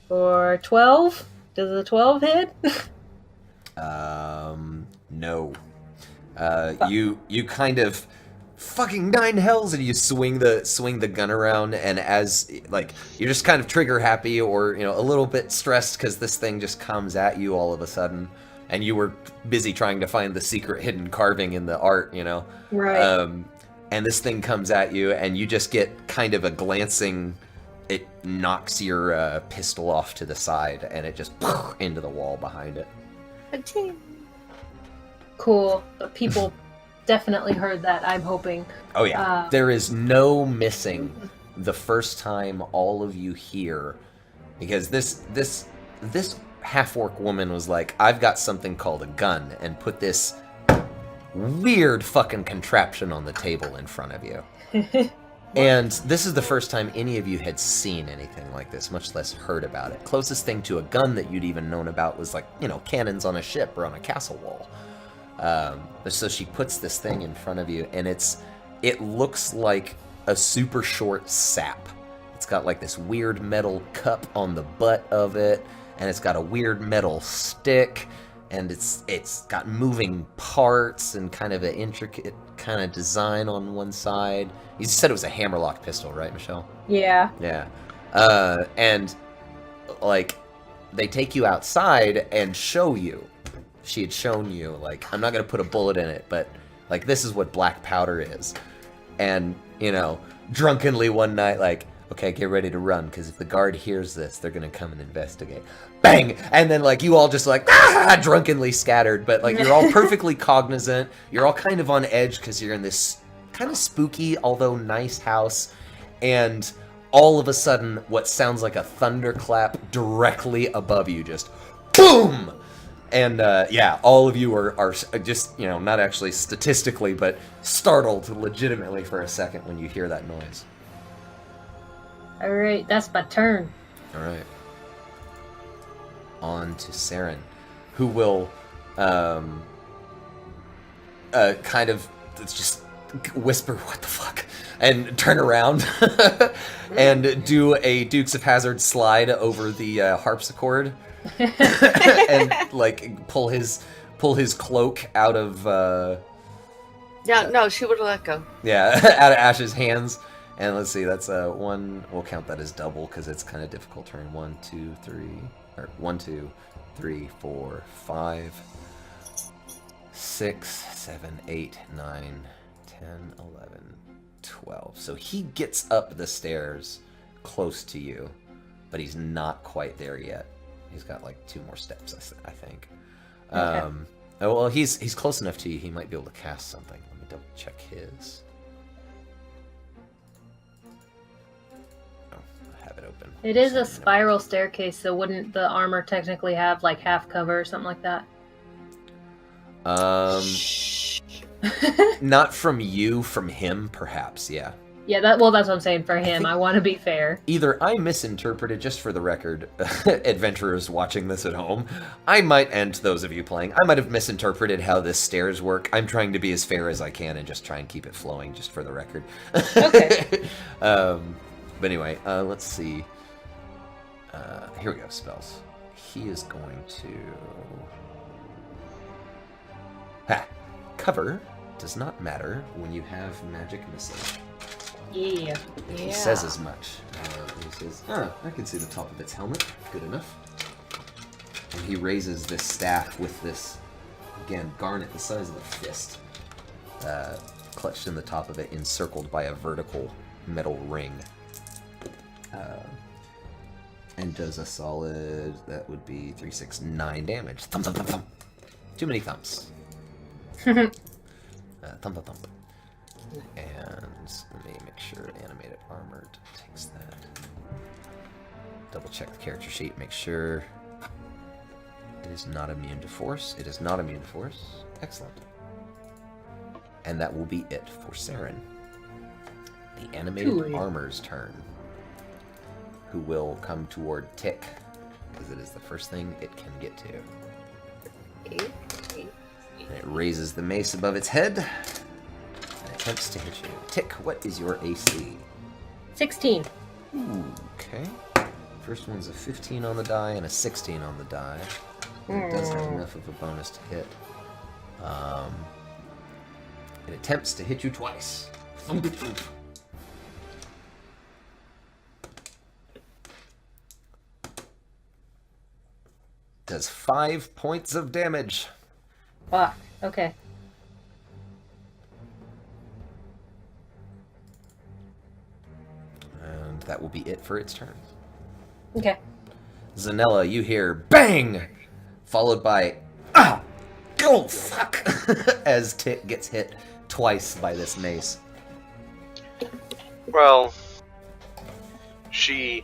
For 12? Does a 12 hit? No. You kind of fucking 9 hells, and you swing the gun around, and as like you're just kind of trigger happy, or a little bit stressed because this thing just comes at you all of a sudden, and you were busy trying to find the secret hidden carving in the art, Right. and this thing comes at you, and you just get kind of a glancing. It knocks your pistol off to the side, and it just into the wall behind it. Aching. Cool. But people definitely heard that, I'm hoping. Oh yeah, there is no missing the first time all of you hear, because this half-orc woman was like, "I've got something called a gun," and put this weird fucking contraption on the table in front of you. And this is the first time any of you had seen anything like this, much less heard about it. Closest thing to a gun that you'd even known about was like, cannons on a ship or on a castle wall. So she puts this thing in front of you, and it looks like a super short sap. It's got like this weird metal cup on the butt of it, and it's got a weird metal stick, and it's got moving parts and kind of an intricate kind of design on one side. You said it was a hammerlock pistol, right, Michelle? Yeah. Yeah. And like they take you outside and show you. She had shown you, like, I'm not gonna put a bullet in it, but like this is what black powder is. And, drunkenly one night, like, okay, get ready to run, because if the guard hears this, they're gonna come and investigate. Bang! And then like you all just like drunkenly scattered, but like you're all perfectly cognizant. You're all kind of on edge because you're in this kind of spooky, although nice house, and all of a sudden, what sounds like a thunderclap directly above you, just boom! And yeah, all of you are just, not actually statistically, but startled legitimately for a second when you hear that noise. Alright, that's my turn. Alright. On to Saren, who will kind of just whisper, "What the fuck?" and turn around and do a Dukes of Hazzard slide over the harpsichord. And like pull his cloak out of no, she would have let go. out of Ash's hands. And let's see, that's one. We'll count that as double because it's kind of difficult turn. 1, 2, 3, or 1, 2, 3, 4, 5, 6, 7, 8, 9, 10, 11, 12. So he gets up the stairs close to you, but he's not quite there yet. He's got like 2 more steps, I think. Okay. Oh well, he's close enough to you. He might be able to cast something. Let me double check his. Oh, I have it open. It is a spiral staircase, so wouldn't the armor technically have like half cover or something like that? Not from you, from him, perhaps. Yeah. Yeah, that's what I'm saying for him. I want to be fair. Either I misinterpreted, just for the record, adventurers watching this at home, I might, and those of you playing, I might have misinterpreted how this stairs work. I'm trying to be as fair as I can and just try and keep it flowing, just for the record. Okay. But anyway, let's see. Here we go, spells. He is going to... Cover does not matter when you have magic missile. Yeah. He says as much. He says, I can see the top of its helmet. Good enough. And he raises this staff with this, again, garnet the size of a fist, clutched in the top of it, encircled by a vertical metal ring. And does a solid, that would be 3, 6, 9 damage. Thump, thump, thump, thump. Too many thumps. Thump, thump, thump. And let me make sure animated armored takes that. Double check the character sheet, make sure it is not immune to force. It is not immune to force. Excellent. And that will be it for Saren. The animated armor's turn, who will come toward Tick, because it is the first thing it can get to. And it raises the mace above its head. Attempts to hit you. Tick, what is your AC? 16. Ooh, okay. First one's a 15 on the die and a 16 on the die. It does have enough of a bonus to hit. It attempts to hit you twice. Does 5 points of damage. Fuck. Okay. And that will be it for its turn. Okay. Zanella, you hear bang, followed by ah, oh fuck, as Tick gets hit twice by this mace. Well, she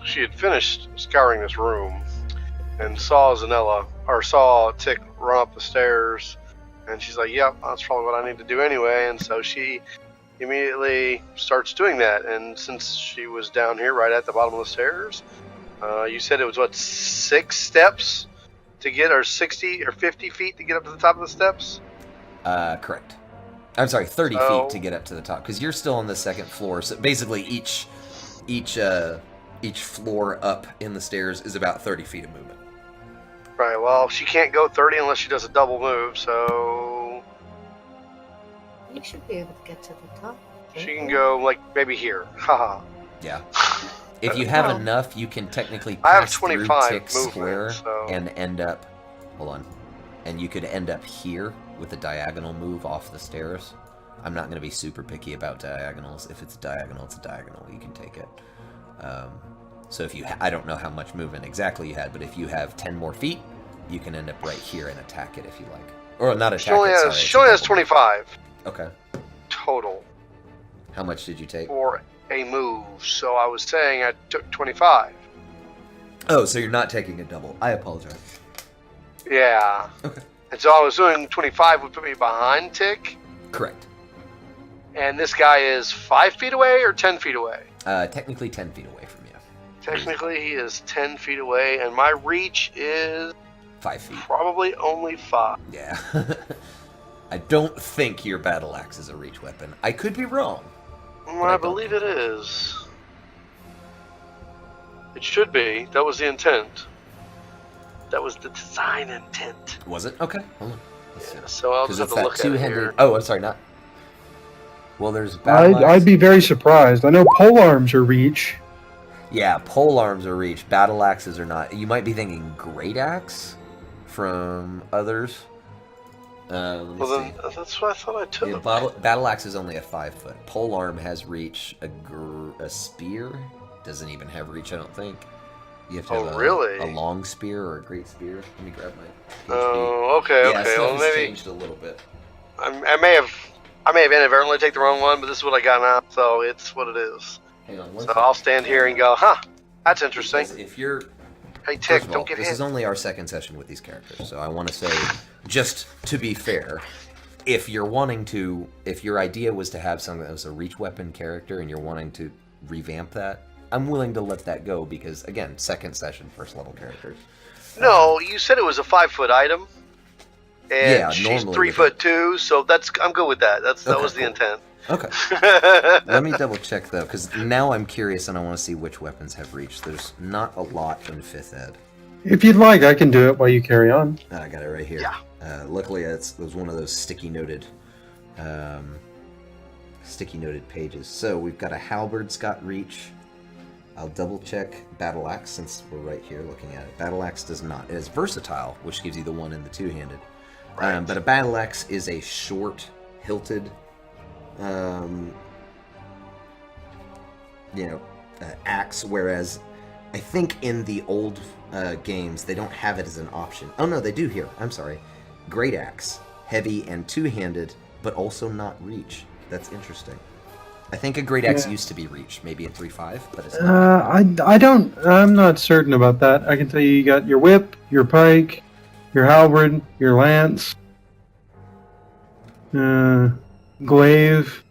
had finished scouring this room and saw Tick run up the stairs, and she's like, "Yep, that's probably what I need to do anyway." And so she immediately starts doing that. And since she was down here right at the bottom of the stairs, you said it was 6 steps to get, or 60 or 50 feet to get up to the top of the steps? Correct. I'm sorry, 30 feet to get up to the top, because you're still on the second floor. So basically, each floor up in the stairs is about 30 feet of movement. Right. Well, she can't go 30 unless she does a double move. So You should be able to get to the top. she can go like maybe here. Haha. Yeah. If you have enough, you can technically I have pass through 25 Tick's movement, square so- and end up. Hold on. And you could end up here with a diagonal move off the stairs. I'm not going to be super picky about diagonals. If it's diagonal, it's a diagonal. You can take it. So if you, I don't know how much movement exactly you had, but if you have 10 more feet, you can end up right here and attack it if you like. Or not attack She only it, has 25 Okay. total How much did you take? for a move. So I was saying I took 25. Oh, so you're not taking a double. I apologize. Yeah. Okay. And so I was doing 25 would put me behind Tick. Correct. And this guy is 5 feet away or 10 feet away? Technically 10 feet away from you. Technically, he is 10 feet away, and my reach is 5 feet. probably only 5. Yeah. I don't think your battle axe is a reach weapon. I could be wrong. I believe it is. It should be. That was the intent. That was the design intent. Was it? Okay. Hold on. Let's see. Yeah, so I'll just have Because it's to that look at it two-handed. here. Oh, I'm sorry, not. Well, there's battle axe. I'd be very surprised. I know pole arms are reach. Yeah, pole arms are reach. Battle axes are not. You might be thinking great axe from others. Let me Well, see. then that's what I thought I took. Yeah, battle axe is only a 5 foot. Pole arm has reach. A spear doesn't even have reach, I don't think. You have to have really? a long spear or a great spear. Let me grab my. Oh, okay, Yeah, okay. stuff Well, has maybe changed a little bit. I may have inadvertently taken the wrong one, but this is what I got now, so it's what it is. Hang on. So I'll stand here and go, huh? That's interesting. Because if you're Hey, First Tick, of all, don't get this hit. is only our second session with these characters, so I want to say, just to be fair, if your idea was to have something that was a reach weapon character and you're wanting to revamp that, I'm willing to let that go because, again, second session, first level characters. No, you said it was a 5 foot item, and Yeah, she's normally 3'2", so I'm good with that. That Okay, was the cool. intent. Okay. Let me double check though, because now I'm curious and I want to see which weapons have reach. There's not a lot in 5th ed. If you'd like, I can do it while you carry on. I got it right here. Yeah. Luckily, it was one of those sticky noted pages. So we've got a halberd's got reach. I'll double check battle axe since we're right here looking at it. Battle axe does not. It is versatile, which gives you the one and the two-handed. Right. But a battle axe is a short, hilted, axe. Whereas I think in the old games they don't have it as an option. Oh no, they do here. I'm sorry. Great axe, heavy and two-handed, but also not reach. That's interesting. I think a great axe used to be reach, maybe a 3-5, but it's not. I'm not certain about that. I can tell you got your whip, your pike, your halberd, your lance, glaive.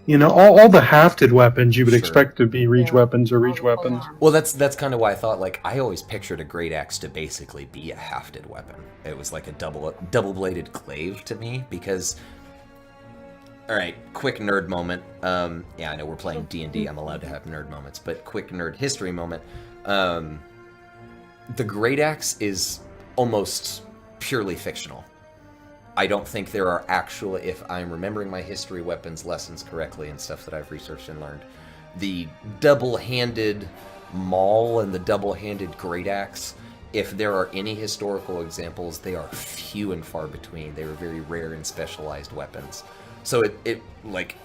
You know, all the hafted weapons you would Sure. expect to be reach Yeah. weapons or reach All the weapons. alarms. Well, that's kind of why I thought, like, I always pictured a great axe to basically be a hafted weapon. It was like a double-bladed glaive to me, because... Alright, quick nerd moment. Yeah, I know we're playing D&D, I'm allowed to have nerd moments, but quick nerd history moment. The great axe is almost purely fictional. I don't think there are actual, if I'm remembering my history weapons lessons correctly and stuff that I've researched and learned, the double-handed maul and the double-handed great axe, if there are any historical examples, they are few and far between. They were very rare and specialized weapons. So it like,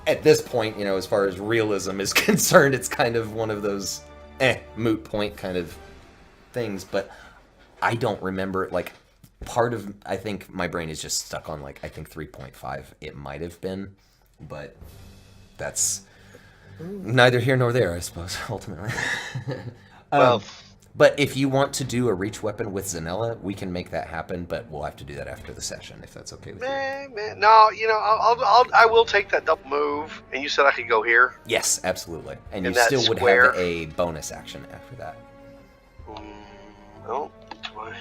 at this point, you know, as far as realism is concerned, it's kind of one of those moot point kind of things, but I don't remember, like, I think my brain is just stuck on, like, I think 3.5 it might have been, but that's neither here nor there, I suppose, ultimately. Well, But if you want to do a reach weapon with Zanella, we can make that happen, but we'll have to do that after the session, if that's okay with you. no, you know, I will take that double move, and you said I could go here. Yes, absolutely. And In you that still would square? have a bonus action after that. No, do I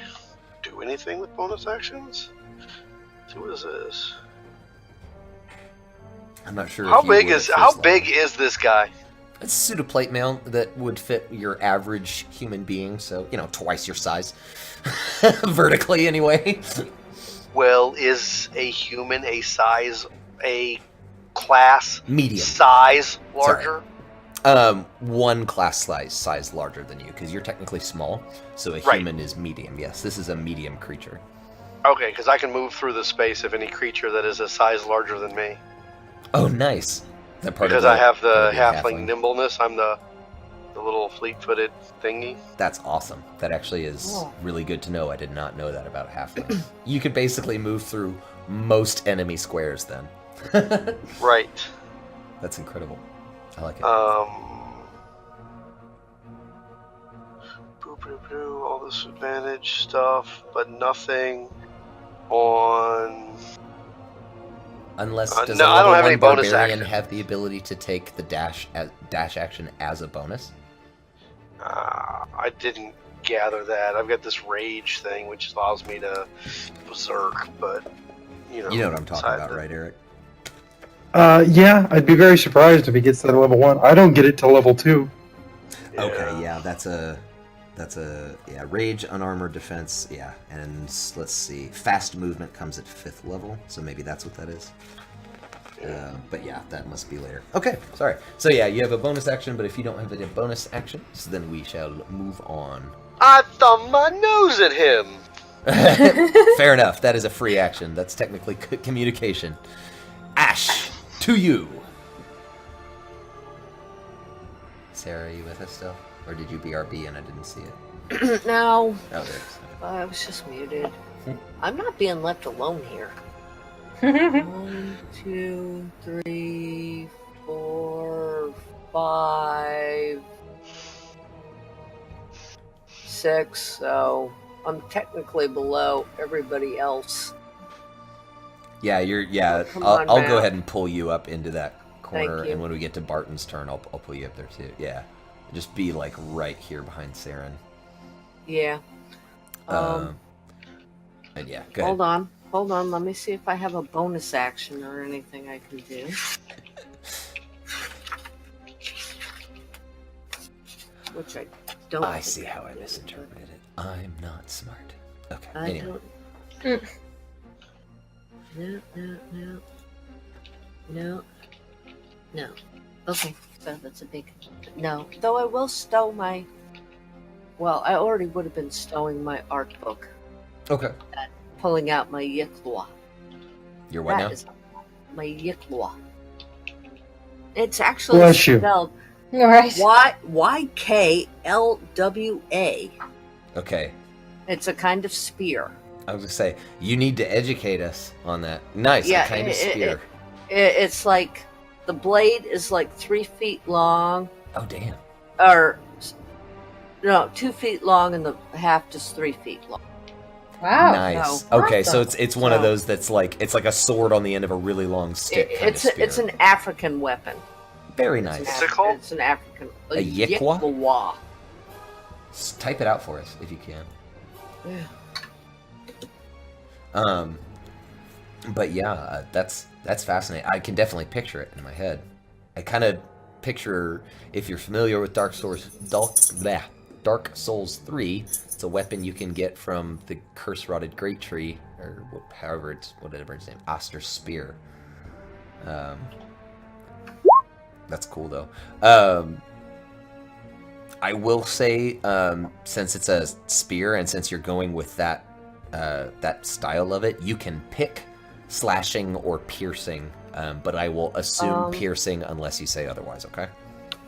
do anything with bonus actions? Let's see, what is this? I'm not sure How if you would big at is first level. is this guy? It's a pseudoplate mail that would fit your average human being, so, you know, twice your size. Vertically, anyway. Well, is a human a class Medium. size larger? One class size larger than you, because you're technically small, so a Right. human is medium. Yes, this is a medium creature. Okay, because I can move through the space of any creature that is a size larger than me. Oh, nice. That part Because of I have the part of halfling nimbleness. I'm the little fleet-footed thingy. That's awesome. That actually is Oh. really good to know. I did not know that about halflings. You could basically move through most enemy squares then. Right. That's incredible. I like it. All this advantage stuff, but nothing on. Unless does no, a I don't level have any 1 bonus barbarian action. have the ability to take the dash action as a bonus? I didn't gather that. I've got this rage thing, which allows me to berserk, but You know what I'm talking about, right, Eric? Yeah, I'd be very surprised if he gets that at level 1. I don't get it till level 2. Yeah. Okay, yeah, that's a rage, unarmored defense, yeah, and let's see, fast movement comes at 5th level, so maybe that's what that is. But yeah, that must be later. Okay, sorry. So yeah, you have a bonus action, but if you don't have any bonus actions, then we shall move on. I thumbed my nose at him. Fair enough. That is a free action. That's technically communication. Ash, to you. Sarah, are you with us still? Or did you BRB and I didn't see it? No, Oh, there it is. I was just muted. I'm not being left alone here. 1, 2, 3, 4, 5, 6. So I'm technically below everybody else. Yeah, Come I'll on, go Matt. ahead and pull you up into that corner, Thank you. and when we get to Barton's turn, I'll pull you up there too. Yeah, just be like right here behind Saren. Yeah. And yeah, go ahead. Hold on. Let me see if I have a bonus action or anything I can do. Which I don't. I see how I misinterpreted it. I'm not smart. Okay. I Anyway. don't. No. Okay, so that's a big no. Though I will stow my. Well, I already would have been stowing my art book, Okay. pulling out my Yiklwa. You're what now? That is my Yiklwa. It's actually Bless you. spelled All right. YKLWA. Okay. It's a kind of spear. I was gonna say you need to educate us on that. Nice. Yeah, a kind of spear. It's like the blade is like 3 feet long, Oh damn. or no, 2 feet long, and the haft is 3 feet long. Wow. Nice. no. Okay, so Awesome. it's one of No. those that's like it's like a sword on the end of a really long stick. It's an African weapon. very It's nice. an What's it called? It's an African. A Yiklwa? Yiklwa. Type it out for us if you can. Yeah. But yeah, that's fascinating. I can definitely picture it in my head. I kind of picture, if you're familiar with Dark Souls 3, it's a weapon you can get from the curse-rotted great tree, or whatever its name, Oster's spear. That's cool though. I will say, since it's a spear and since you're going with that style of it, you can pick slashing or piercing, but I will assume piercing unless you say otherwise, okay?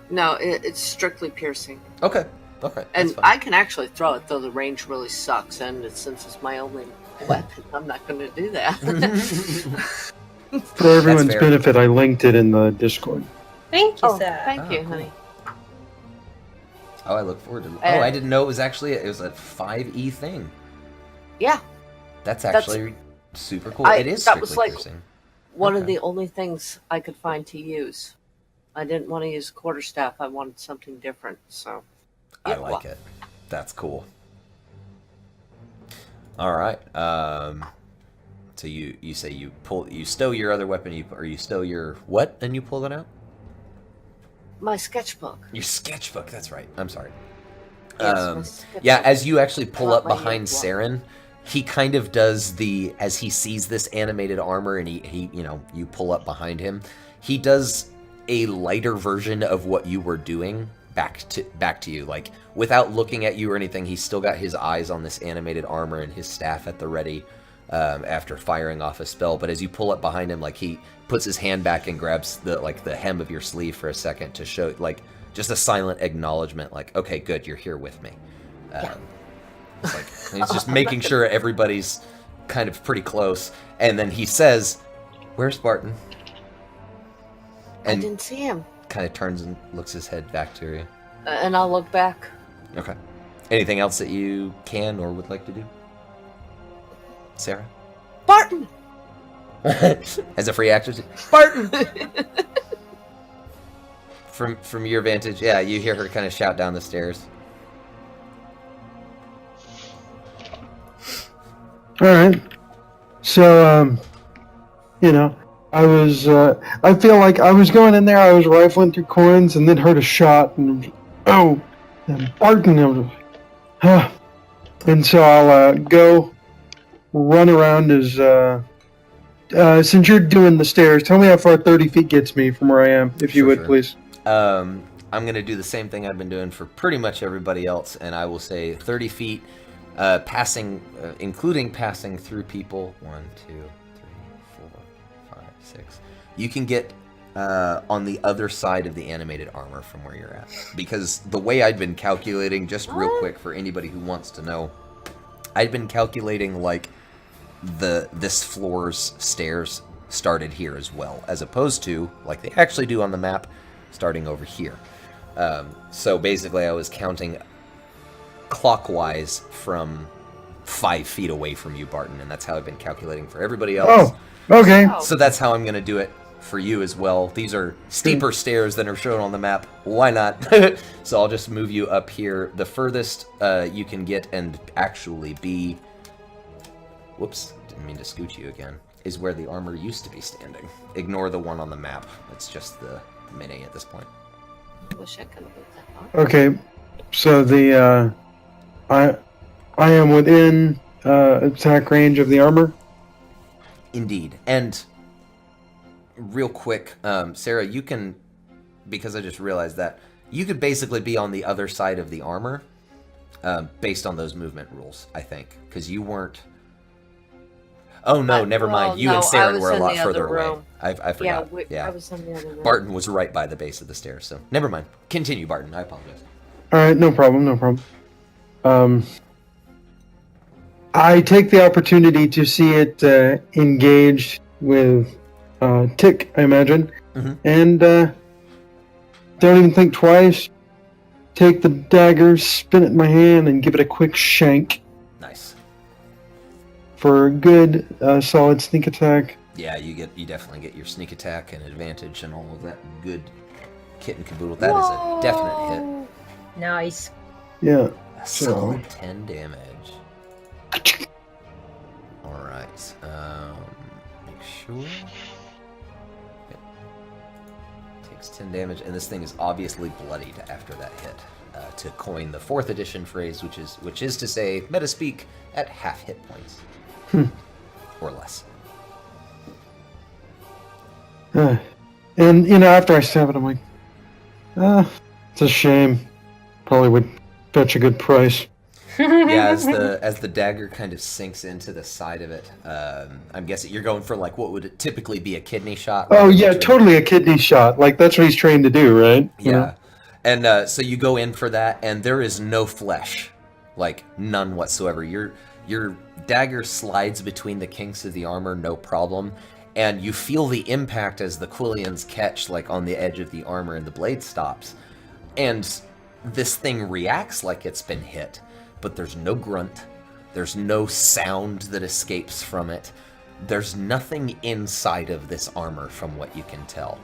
No, it's strictly piercing. Okay. And that's fine. I can actually throw it, though the range really sucks, and since it's my only weapon, I'm not going to do that. For everyone's fair. benefit, I linked it in the Discord. Thank you, Oh, sir. thank you, cool. honey. Oh, I look forward to it. Oh, I didn't know it was actually a 5e thing. Yeah, That's actually super cool. I- It is that was strictly like- piercing. one of Okay. the only things I could find to use. I didn't want to use quarterstaff. I wanted something different, so. I like it. That's cool. All right. So you say you stow your other weapon, you stow your what, and you pull it out? My sketchbook. Your sketchbook. That's right. I'm sorry. Yes, my sketchbook. Yeah, as you actually pull Not up my behind Yiklwa. Saren, he kind of does as he sees this animated armor and he you pull up behind him, he does a lighter version of what you were doing back to you, like without looking at you or anything. He's still got his eyes on this animated armor and his staff at the ready after firing off a spell. But as you pull up behind him, like he puts his hand back and grabs the hem of your sleeve for a second to show like just a silent acknowledgement, like, okay, good, you're here with me. It's like he's just making sure everybody's kind of pretty close, and then he says, "Where's Spartan?" I And didn't see him. kind of turns and looks his head back to you. And I'll look back. Okay. Anything else that you can or would like to do? Sarah? Barton! As a free action? Barton! From your vantage, yeah, you hear her kind of shout down the stairs. Alright. So, I feel like I was going in there, I was rifling through coins, and then heard a shot, and Barton, and so I'll go run around since you're doing the stairs, tell me how far 30 feet gets me from where I am, if you would, please. I'm going to do the same thing I've been doing for pretty much everybody else, and I will say 30 feet, passing, including passing through people. 1, 2, 3, 4, 5, 6. You can get on the other side of the animated armor from where you're at. Because the way I'd been calculating, just real quick for anybody who wants to know, I'd been calculating like this floor's stairs started here as well, as opposed to, like they actually do on the map, starting over here. So basically I was counting clockwise from 5 feet away from you, Barton, and that's how I've been calculating for everybody else. Oh, okay. So that's how I'm going to do it for you as well. These are steeper stairs than are shown on the map. Why not? So I'll just move you up here. The furthest you can get and actually be... Whoops, didn't mean to scoot you again. Is where the armor used to be standing. Ignore the one on the map. It's just the mini at this point. Wish I could have put that on. Okay, so I am within attack range of the armor? Indeed. And real quick, Sarah, you can, because I just realized that, you could basically be on the other side of the armor based on those movement rules, I think. Because you weren't... Oh, no, never mind. You and Saren were a lot further away. I forgot. I was in the other room. Barton was right by the base of the stairs, so never mind. Continue, Barton. I apologize. Alright, no problem. I take the opportunity to see it engaged with Tick, I imagine, and don't even think twice. Take the dagger, spin it in my hand, and give it a quick shank. Nice. For a good, solid sneak attack. Yeah, you definitely get your sneak attack and advantage and all of that good kit and caboodle. That is a definite hit. Nice. Yeah. A solid 10 damage. Alright, make sure. Yep. Takes 10 damage, and this thing is obviously bloodied after that hit. To coin the 4th edition phrase, which is to say, metaspeak, at half hit points. Or less. And, after I stab it, I'm like, it's a shame. Probably would fetch a good price. Yeah, as the dagger kind of sinks into the side of it, I'm guessing you're going for like what would typically be a kidney shot. Oh yeah, totally a kidney shot. Like that's what he's trained to do, right? Yeah, and so you go in for that, and there is no flesh, like none whatsoever. Your dagger slides between the kinks of the armor, no problem, and you feel the impact as the quillions catch like on the edge of the armor, and the blade stops, and this thing reacts like it's been hit. But there's no grunt, there's no sound that escapes from it, there's nothing inside of this armor from what you can tell.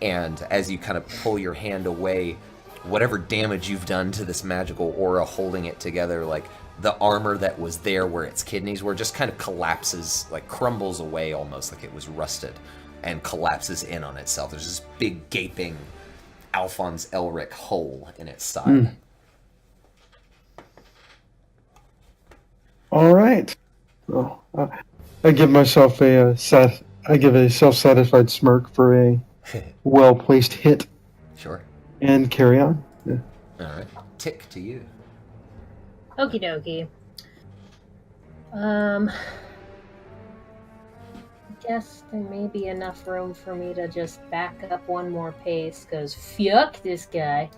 And as you kind of pull your hand away, whatever damage you've done to this magical aura holding it together, like the armor that was there where its kidneys were just kind of collapses, like crumbles away almost like it was rusted, and collapses in on itself. There's this big gaping Alphonse Elric hole in its side. All right. Well, I give myself a self-satisfied smirk for a well-placed hit. Sure. And carry on. Yeah. All right. Tick to you. Okie dokie. I guess there may be enough room for me to just back up one more pace, because fuck this guy.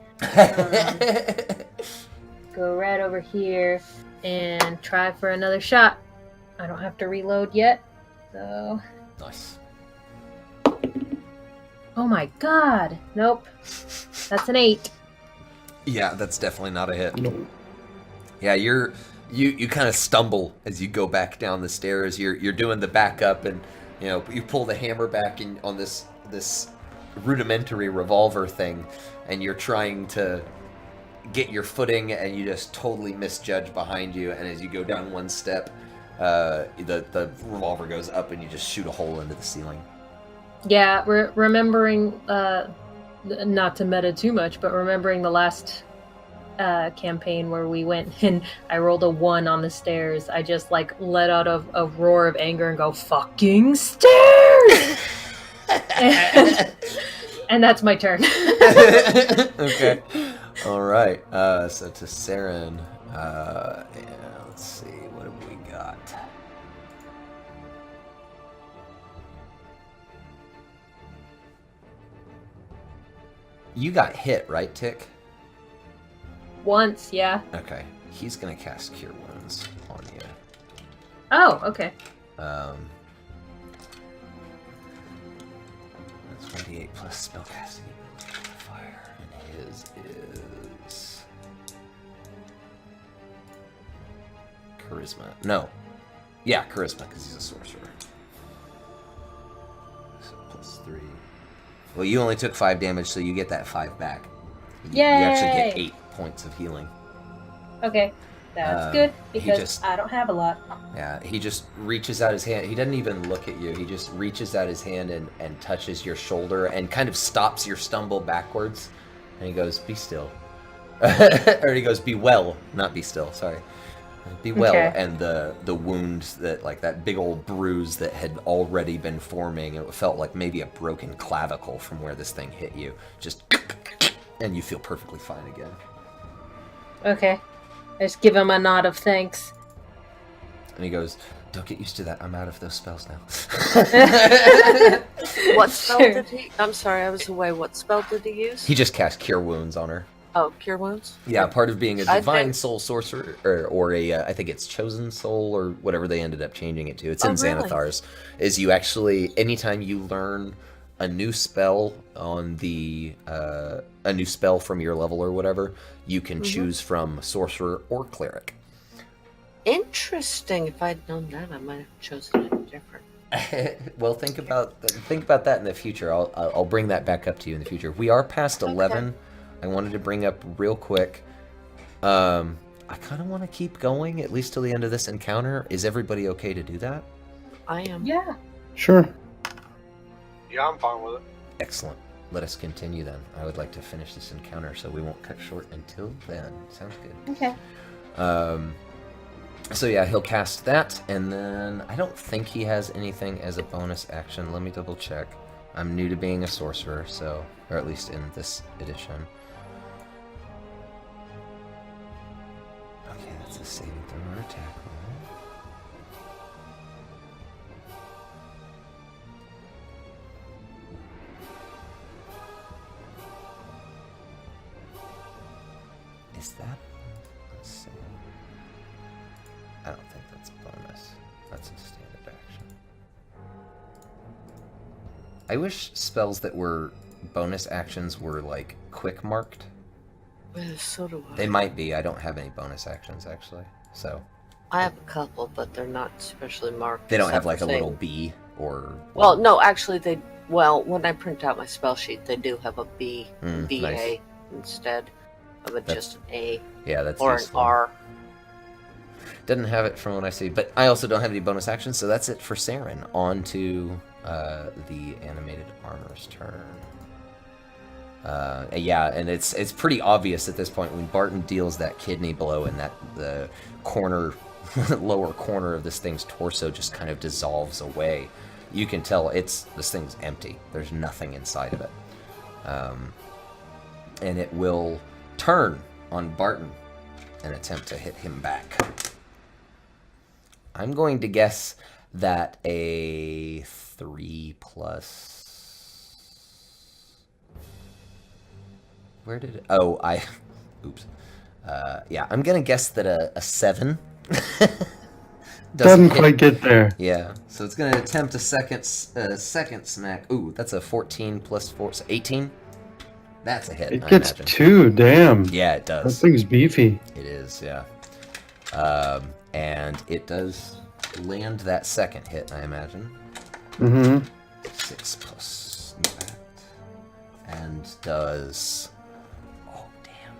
Go right over here and try for another shot. I don't have to reload yet, so... Nice. Oh my god. Nope. That's an 8. Yeah, that's definitely not a hit. No. Yeah, you kind of stumble as you go back down the stairs. You're doing the back up, and you pull the hammer back on this rudimentary revolver thing, and you're trying to get your footing, and you just totally misjudge behind you. And as you go down one step, the revolver goes up, and you just shoot a hole into the ceiling. Yeah, remembering, not to meta too much, but remembering the last campaign where we went and I rolled a 1 on the stairs, I just let out a roar of anger and go, "Fucking stairs!" and that's my turn. Okay. All right. So to Saren, let's see, what have we got? You got hit, right, Tick? Once, yeah. Okay. He's gonna cast Cure Wounds on you. Oh, okay. That's 1d8 plus spellcasting modifier, and his is charisma. No. Yeah, charisma, because he's a sorcerer. So plus 3. Well, you only took 5 damage, so you get that 5 back. You actually get 8 points of healing. Okay. That's good, because just- I don't have a lot. Yeah, he just reaches out his hand. He doesn't even look at you. He just reaches out his hand and touches your shoulder and kind of stops your stumble backwards. And he goes, "Be still." Or he goes, "Be well," not be still, sorry. Be well. Okay. And the wounds that big old bruise that had already been forming, it felt like maybe a broken clavicle from where this thing hit you. Just, and you feel perfectly fine again. Okay. I just give him a nod of thanks. And he goes, "Don't get used to that. I'm out of those spells now." What spell Sure. did he? I'm sorry, I was away. What spell did he use? He just cast Cure Wounds on her. Oh, Cure Wounds? Yeah, part of being a I divine think- soul sorcerer, or a, I think it's chosen soul, or whatever they ended up changing it to. It's Oh, in really? Xanathar's. Is you actually, anytime you learn a new spell on a new spell from your level or whatever, you can choose from sorcerer or cleric. Interesting. If I'd known that, I might have chosen it different. Well, think about that in the future. I'll bring that back up to you in the future. We are past 11. I wanted to bring up real quick. I kind of want to keep going at least till the end of this encounter. Is everybody okay to do that? I am. Yeah. Sure. Yeah, I'm fine with it. Excellent. Let us continue then. I would like to finish this encounter, so we won't cut short until then. Sounds good. Okay. So yeah, he'll cast that, and then I don't think he has anything as a bonus action. Let me double check. I'm new to being a sorcerer, so, or at least in this edition. Okay, that's a saving throw or attack roll. Is that? Let's see. I don't think that's bonus. That's a standard action. I wish spells that were bonus actions were like quick marked. So do I. They might be. I don't have any bonus actions actually, so I have a couple, but they're not especially marked. they don't have except like for a saying- little B or. Well, no, actually, they. Well, when I print out my spell sheet, they do have a B, BA nice. instead of just an A Yeah, that's or an useful. R. Doesn't have it from what I see, but I also don't have any bonus actions, so that's it for Saren. On to the animated armor's turn. Yeah, and it's pretty obvious at this point when Barton deals that kidney blow and that the corner, lower corner of this thing's torso just kind of dissolves away. You can tell this thing's empty. There's nothing inside of it, and it will turn on Barton and attempt to hit him back. I'm going to guess that a 3+. Where did it? Oh, oops. Yeah, I'm gonna guess that a 7 Doesn't hit. quite get there. Yeah, so it's going to attempt a second smack. Ooh, that's a 14 plus 4, so 18. That's a hit, It I gets imagine. 2, damn. Yeah, it That does. thing's beefy. It is, yeah. And it does land that second hit, I imagine. Mm-hmm. 6 plus that. And does... Oh, damn.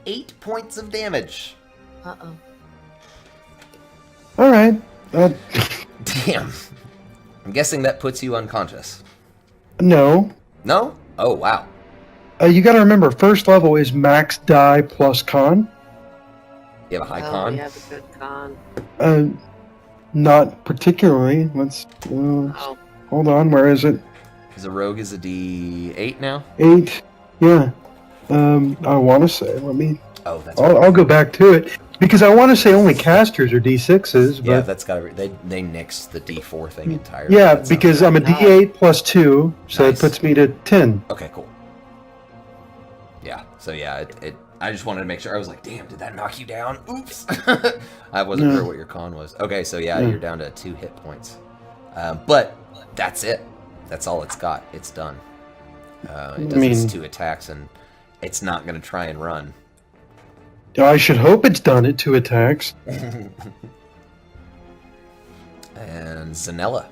8 points of damage. Uh-oh. All right. Damn. I'm guessing that puts you unconscious. No. No? Oh, wow. You got to remember, first level is max die plus con. You have a high Oh, con? yeah, the good con. Not particularly. Let's. Oh. Hold on. Where is it? Because a rogue is a D8 now? 8. Yeah. I want to say. Let me. Oh, that's I'll go back to it because I want to say only casters are D6s. But yeah, that's got to. They nixed the D4 thing entirely. yeah, That sounds because right. I'm a D8 plus 2, so Nice. it puts me to 10. Okay, cool. Yeah. So yeah, it. I just wanted to make sure. I was like, damn, did that knock you down? Oops. I wasn't No. sure what your con was. Okay, so yeah, No. you're down to 2 hit points. But that's it. That's all it's got. It's done. It does its 2 attacks, and it's not going to try and run. I should hope it's done at 2 attacks. And Zanella.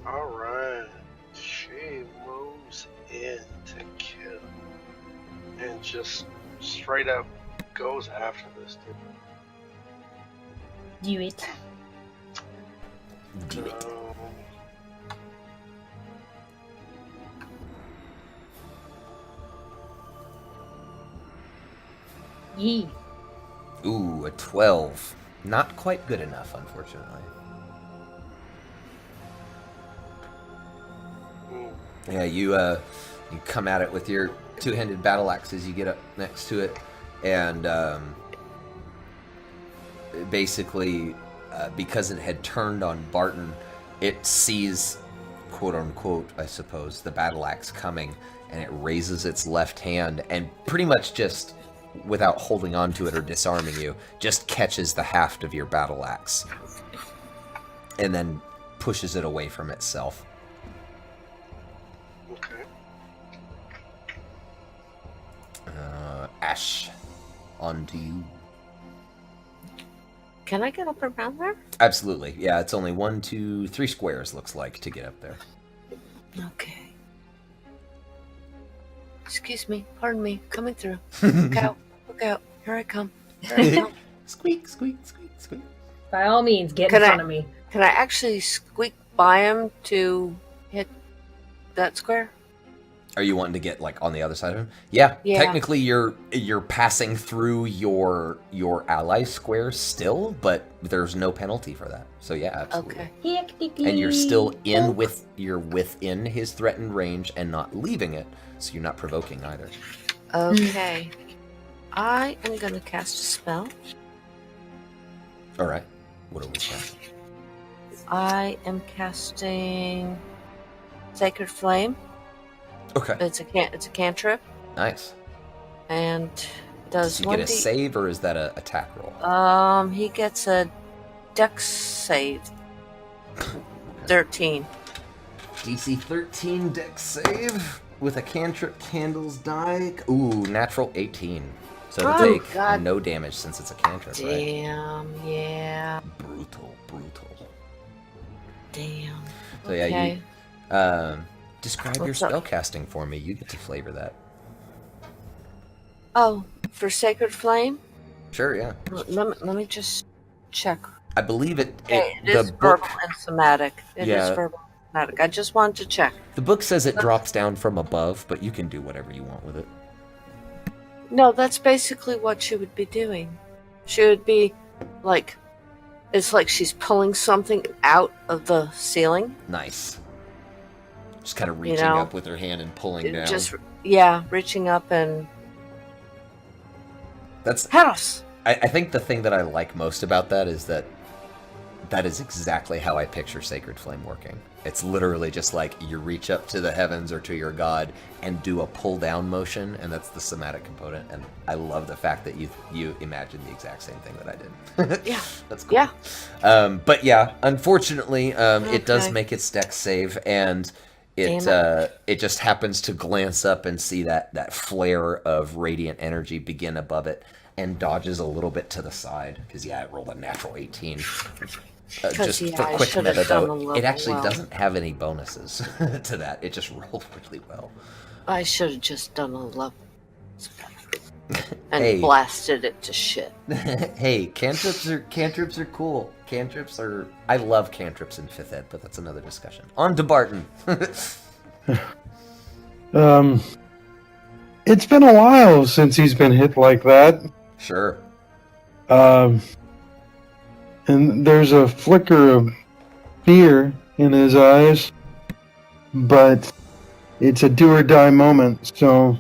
Alright. She moves in to kill. And just straight up goes after this dude. Do it. Do it. Yee. Ooh, a 12. Not quite good enough, unfortunately. Yeah, you come at it with your 2-handed battle axe as you get up next to it, and basically, because it had turned on Barton, it sees, quote unquote, I suppose, the battle axe coming, and it raises its left hand and pretty much just, without holding on to it or disarming you, just catches the haft of your battle axe and then pushes it away from itself. Okay. Ash, on to you. Can I get up around there? Absolutely. Yeah, it's only 1, 2, 3 squares, looks like, to get up there. Okay. Excuse me. Pardon me. Coming through. Look out. Look out. Here I come. Here I come. Squeak, squeak, squeak, squeak. By all means, get Can in I- front of me. Can I actually squeak by him to hit that square? Are you wanting to get like on the other side of him? Yeah. Yeah. Technically, you're passing through your ally square still, but there's no penalty for that. So yeah, absolutely. Okay. And you're still within his threatened range and not leaving it, so you're not provoking either. Okay. I am going to cast a spell. All right. What are we casting? I am casting Sacred Flame. Okay. It's a cantrip, Nice. and does Does he get a 1d. save or is that a attack roll? He gets a Dex save. 13. DC 13 dex save with a cantrip candles die. Ooh, natural 18. So it'll Oh, take God. no damage since it's a cantrip, right? Damn. Yeah. Brutal. Damn. So yeah, Okay. you describe your What's up? spellcasting for me. You get to flavor that. Oh, for Sacred Flame? Sure, yeah. Let me just check. I believe it. Okay, it The is book. verbal and somatic. It is Yeah. verbal and somatic. I just wanted to check. The book says it drops down from above, but you can do whatever you want with it. No, that's basically what she would be doing. She would be like, it's like she's pulling something out of the ceiling. Nice. Just kind of reaching know, up with her hand and pulling down. Just, yeah, reaching up and. That's. House! I think the thing that I like most about that is that That is exactly how I picture Sacred Flame working. It's literally just like you reach up to the heavens or to your god and do a pull-down motion, and that's the somatic component. And I love the fact that you imagined the exact same thing that I did. Yeah. That's cool. Yeah. But yeah, unfortunately, it does make its dex save, and it just happens to glance up and see that flare of radiant energy begin above it, and dodges a little bit to the side because it rolled a natural 18. Just for I quick should have meta done a though, level it actually well. doesn't have any bonuses to that. It just rolled really well. I should have just done a level and Hey. blasted it to shit. Hey, cantrips are cool. I love cantrips in 5th ed, but that's another discussion. On to Barton. It's been a while since he's been hit like that. Sure. And there's a flicker of fear in his eyes, but it's a do or die moment, so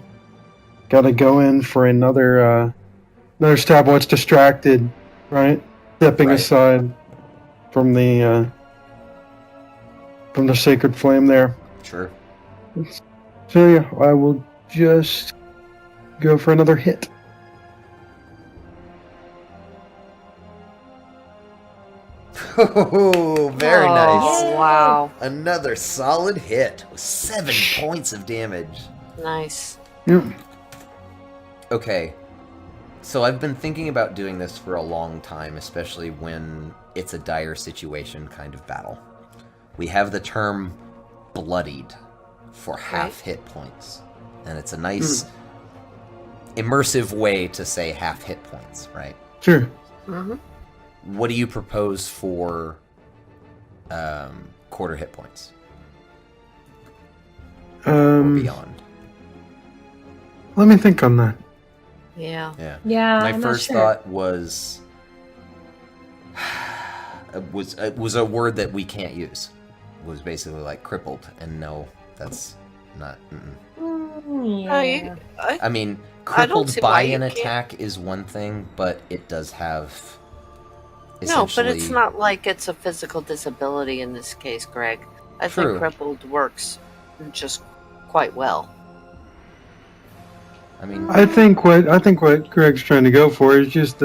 gotta go in for another stab. What's distracted, right? Stepping Right. aside from the sacred flame there. Sure. So yeah, I will just go for another hit. Oh, very nice. Oh, wow. Another solid hit with 7 points of damage. Nice. Yep. Okay, so I've been thinking about doing this for a long time, especially when it's a dire situation kind of battle. We have the term bloodied for half hit points, and it's a nice immersive way to say half hit points, right? Sure. Mm-hmm. What do you propose for quarter hit points or beyond? Let me think on that. Yeah. Yeah. Yeah, My I'm not first sure. thought was was a word that we can't use. Was basically like crippled, and no, that's not. Yeah. I mean, I don't crippled see by why you an can't- attack is one thing, but it does have. No, but it's essentially- not like it's a physical disability in this case, Greg. I True. think crippled works just quite well. I mean, I think what Greg's trying to go for is just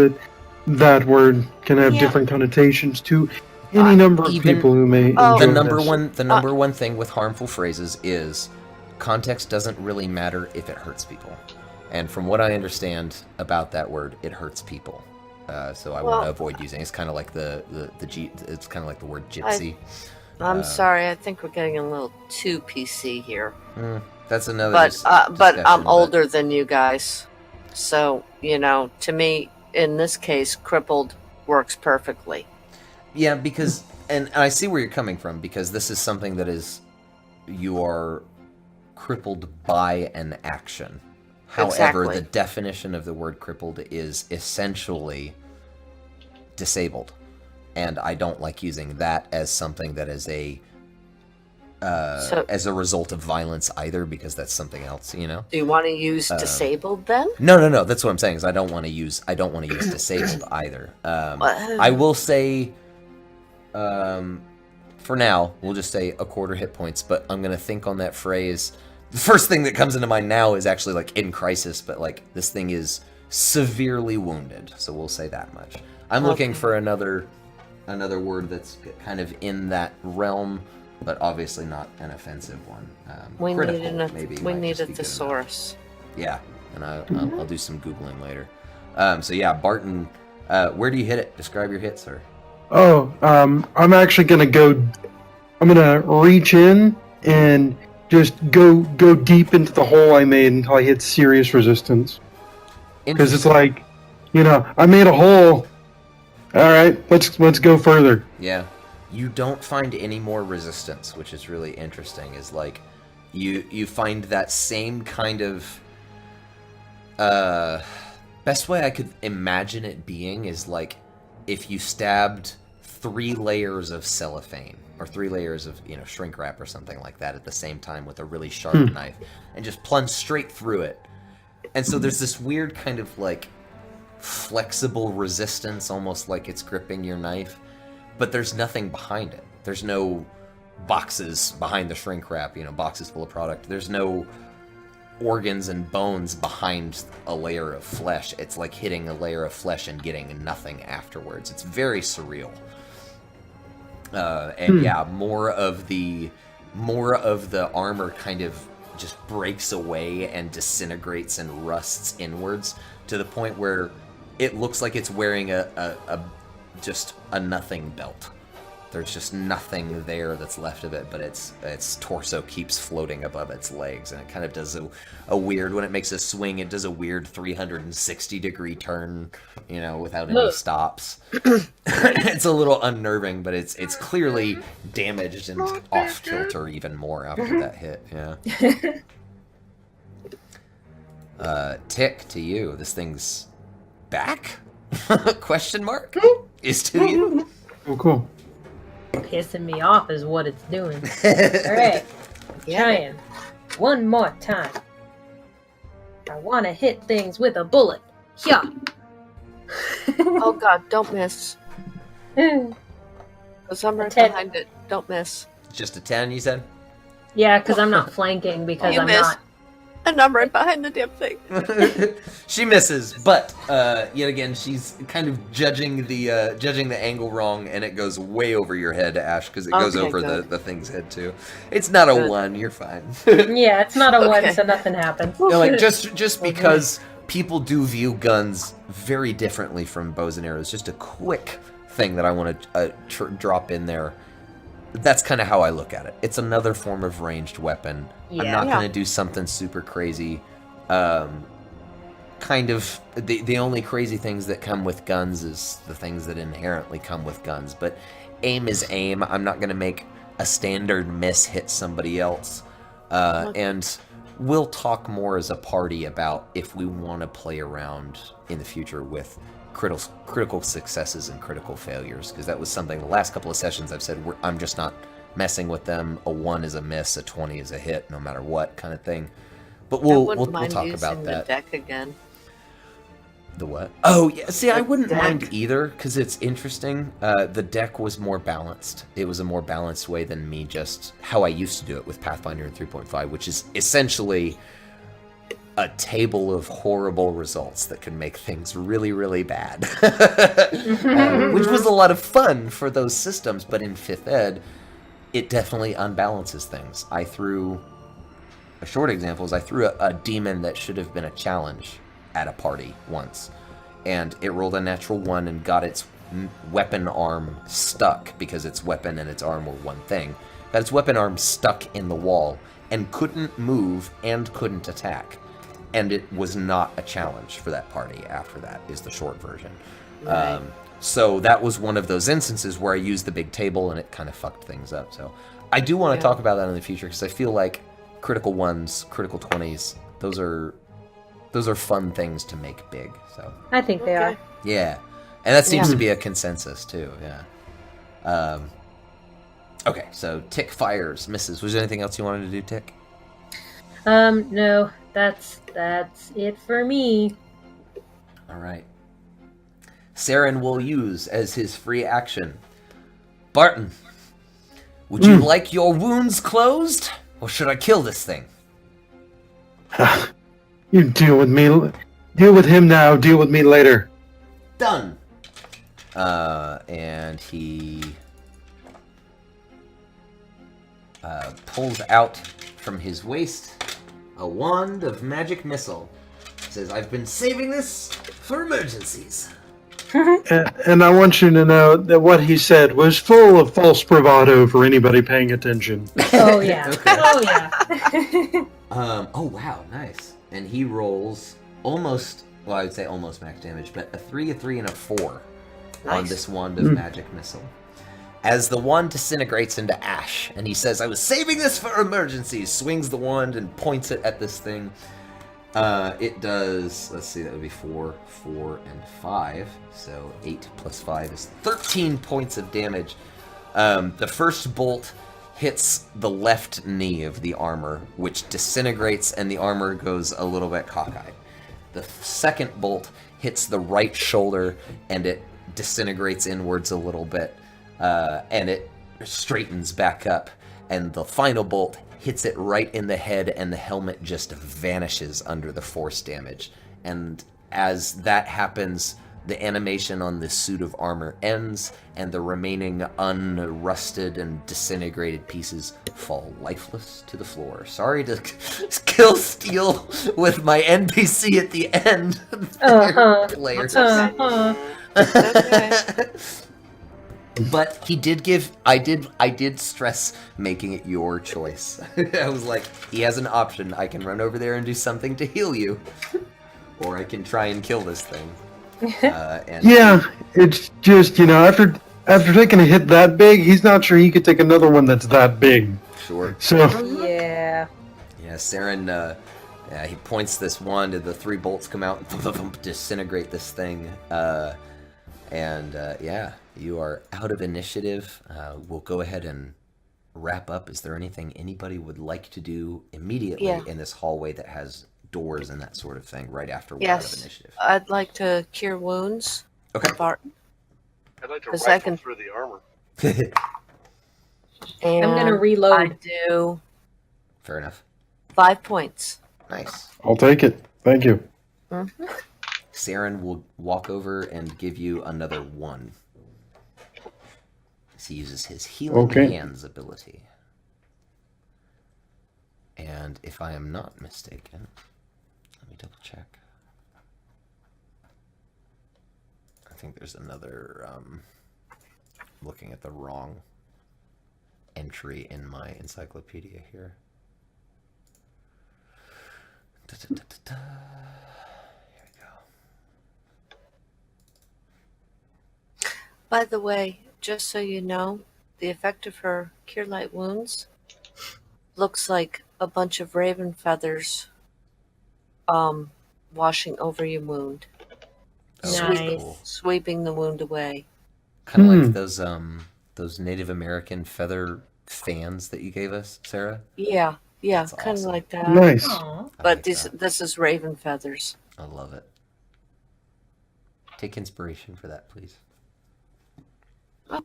that word can have Yeah. different connotations to any number of even- people who may Oh. the enjoy number this. one thing with harmful phrases is context doesn't really matter if it hurts people. And from what I understand about that word, it hurts people. So I want to avoid using. It's kind of like it's kind of like the word gypsy. I'm sorry, I think we're getting a little too PC here. That's another. But discussion, I'm older than you guys, so to me, in this case, crippled works perfectly. Yeah, because and I see where you're coming from, because this is something that is you are crippled by an action. However, Exactly. the definition of the word crippled is essentially disabled, and I don't like using that as something that is as a result of violence either, because that's something else, Do you want to use disabled then? No. That's what I'm saying. Is I don't want to use disabled either. I will say, for now, we'll just say a quarter hit points. But I'm gonna think on that phrase. The first thing that comes into mind now is actually like in crisis, but like this thing is severely wounded. So we'll say that much. I'm looking for another word that's kind of in that realm, but obviously not an offensive one. We Critical, need maybe, we might need just a be good enough. thesaurus. Yeah, and I'll do some Googling later. So yeah, Barton, where do you hit it? Describe your hit, sir. Oh, I'm actually gonna reach in and just go deep into the hole I made until I hit serious resistance. Because it's like, I made a hole. All right, let's go further. Yeah, you don't find any more resistance, which is really interesting. Is like, you find that same kind of. Best way I could imagine it being is like, if you stabbed 3 layers of cellophane or 3 layers of shrink wrap or something like that at the same time with a really sharp knife, and just plunge straight through it. And so there's this weird kind of like flexible resistance, almost like it's gripping your knife, but there's nothing behind it. There's no boxes behind the shrink wrap, boxes full of product. There's no organs and bones behind a layer of flesh. It's like hitting a layer of flesh and getting nothing afterwards. It's very surreal. And yeah, more of the armor kind of just breaks away and disintegrates and rusts inwards to the point where it looks like it's wearing just a nothing belt. There's just nothing there that's left of it, but its torso keeps floating above its legs, and it kind of does a weird, when it makes a swing, it does a weird 360-degree turn, without any stops. It's a little unnerving, but it's clearly damaged and off kilter even more after that hit. Yeah. Tick, to you. This thing's back? Question mark? Is to you? Oh, cool. Pissing me off is what it's doing. Alright. Trying. One more time. I want to hit things with a bullet. Yeah. Oh god, don't miss. Because I'm right behind it. Don't miss. Just a 10, you said? Yeah, because I'm not flanking because You I'm missed. not. And I'm right behind the damn thing. She misses, but yet again, she's kind of judging the angle wrong, and it goes way over your head, Ash, because it goes over the thing's head too. It's not a 1. You're fine. Yeah, it's not a 1, Okay. so nothing happens. Just because people do view guns very differently from bows and arrows. Just a quick thing that I want to drop in there. That's kind of how I look at it. It's another form of ranged weapon. I'm Yeah. not Yeah. going to do something super crazy. Kind of the only crazy things that come with guns is the things that inherently come with guns. But aim is aim. I'm not going to make a standard miss hit somebody else. And we'll talk more as a party about if we want to play around in the future with critical successes and critical failures, because that was something the last couple of sessions I've said I'm just not messing with them. A 1 is a miss, a 20 is a hit, no matter what kind of thing. But we'll talk about that. The deck again. The what? Oh yeah, see, I wouldn't deck. mind either, because it's interesting. The deck was more balanced. It was a more balanced way than me just how I used to do it with Pathfinder in 3.5, which is essentially a table of horrible results that can make things really, really bad. Which was a lot of fun for those systems, but in 5th Ed, it definitely unbalances things. A short example is I threw a demon that should have been a challenge at a party once, and it rolled a natural 1 and got its weapon arm stuck, because its weapon and its arm were one thing. Got its weapon arm stuck in the wall and couldn't move and couldn't attack. And it was not a challenge for that party after that, is the short version. Right. So that was one of those instances where I used the big table and it kind of fucked things up. So I do want to talk about that in the future, because I feel like critical 1s, critical 20s, those are fun things to make big. So I think they are. yeah, and that seems to be a consensus too. Yeah. Okay, so Tick fires, misses. Was there anything else you wanted to do, Tick? No, that's it for me. All right. Saren will use as his free action. Barton, would you like your wounds closed, or should I kill this thing? You deal with me. Deal with him now. Deal with me later. Done. And he pulls out from his waist a wand of magic missile. Says, "I've been saving this for emergencies." And I want you to know that what he said was full of false bravado for anybody paying attention. Oh yeah. Okay. Oh yeah. Oh wow, nice. And he rolls almost, well, I would say almost max damage, but a 3, a 3, and a 4 on Nice. this wand of magic missile. As the wand disintegrates into ash, and he says, "I was saving this for emergencies," swings the wand and points it at this thing. It does, let's see, that would be 4, 4, and 5. So 8 plus 5 is 13 points of damage. The first bolt hits the left knee of the armor, which disintegrates, and the armor goes a little bit cockeyed. The second bolt hits the right shoulder, and it disintegrates inwards a little bit. and it straightens back up, and the final bolt hits it right in the head, and the helmet just vanishes under the force damage. And as that happens, the animation on this suit of armor ends, and the remaining unrusted and disintegrated pieces fall lifeless to the floor. Sorry to kill Steel with my NPC at the end. Players. Okay. But he did give. I did stress making it your choice. I was like, he has an option. I can run over there and do something to heal you, or I can try and kill this thing. And Yeah, it's just, after taking a hit that big, he's not sure he could take another one that's that big. Sure. So Yeah. Yeah, Saren. He points this wand, and the 3 bolts come out and disintegrate this thing. Yeah, you are out of initiative. We'll go ahead and wrap up. Is there anything anybody would like to do immediately in this hallway that has doors and that sort of thing right after we're out of initiative? I'd like to cure wounds. Okay. I'd like to The rifle second- through the armor. And I'm gonna reload. I do Fair enough. 5 points. Nice. I'll take it. Thank you. Mm-hmm. Saren will walk over and give you another 1. He uses his healing hands ability. And if I am not mistaken, let me double check. I think there's another, looking at the wrong entry in my encyclopedia here. Here we go. By the way, just so you know, the effect of her Cure Light Wounds looks like a bunch of raven feathers washing over your wound. Oh, Nice. cool. Sweeping the wound away. Kind of like those Native American feather fans that you gave us, Sarah. Yeah, That's kind of awesome. like that. Nice. Aw. I But like this that. this is raven feathers. I love it. Take inspiration for that, please. Oh.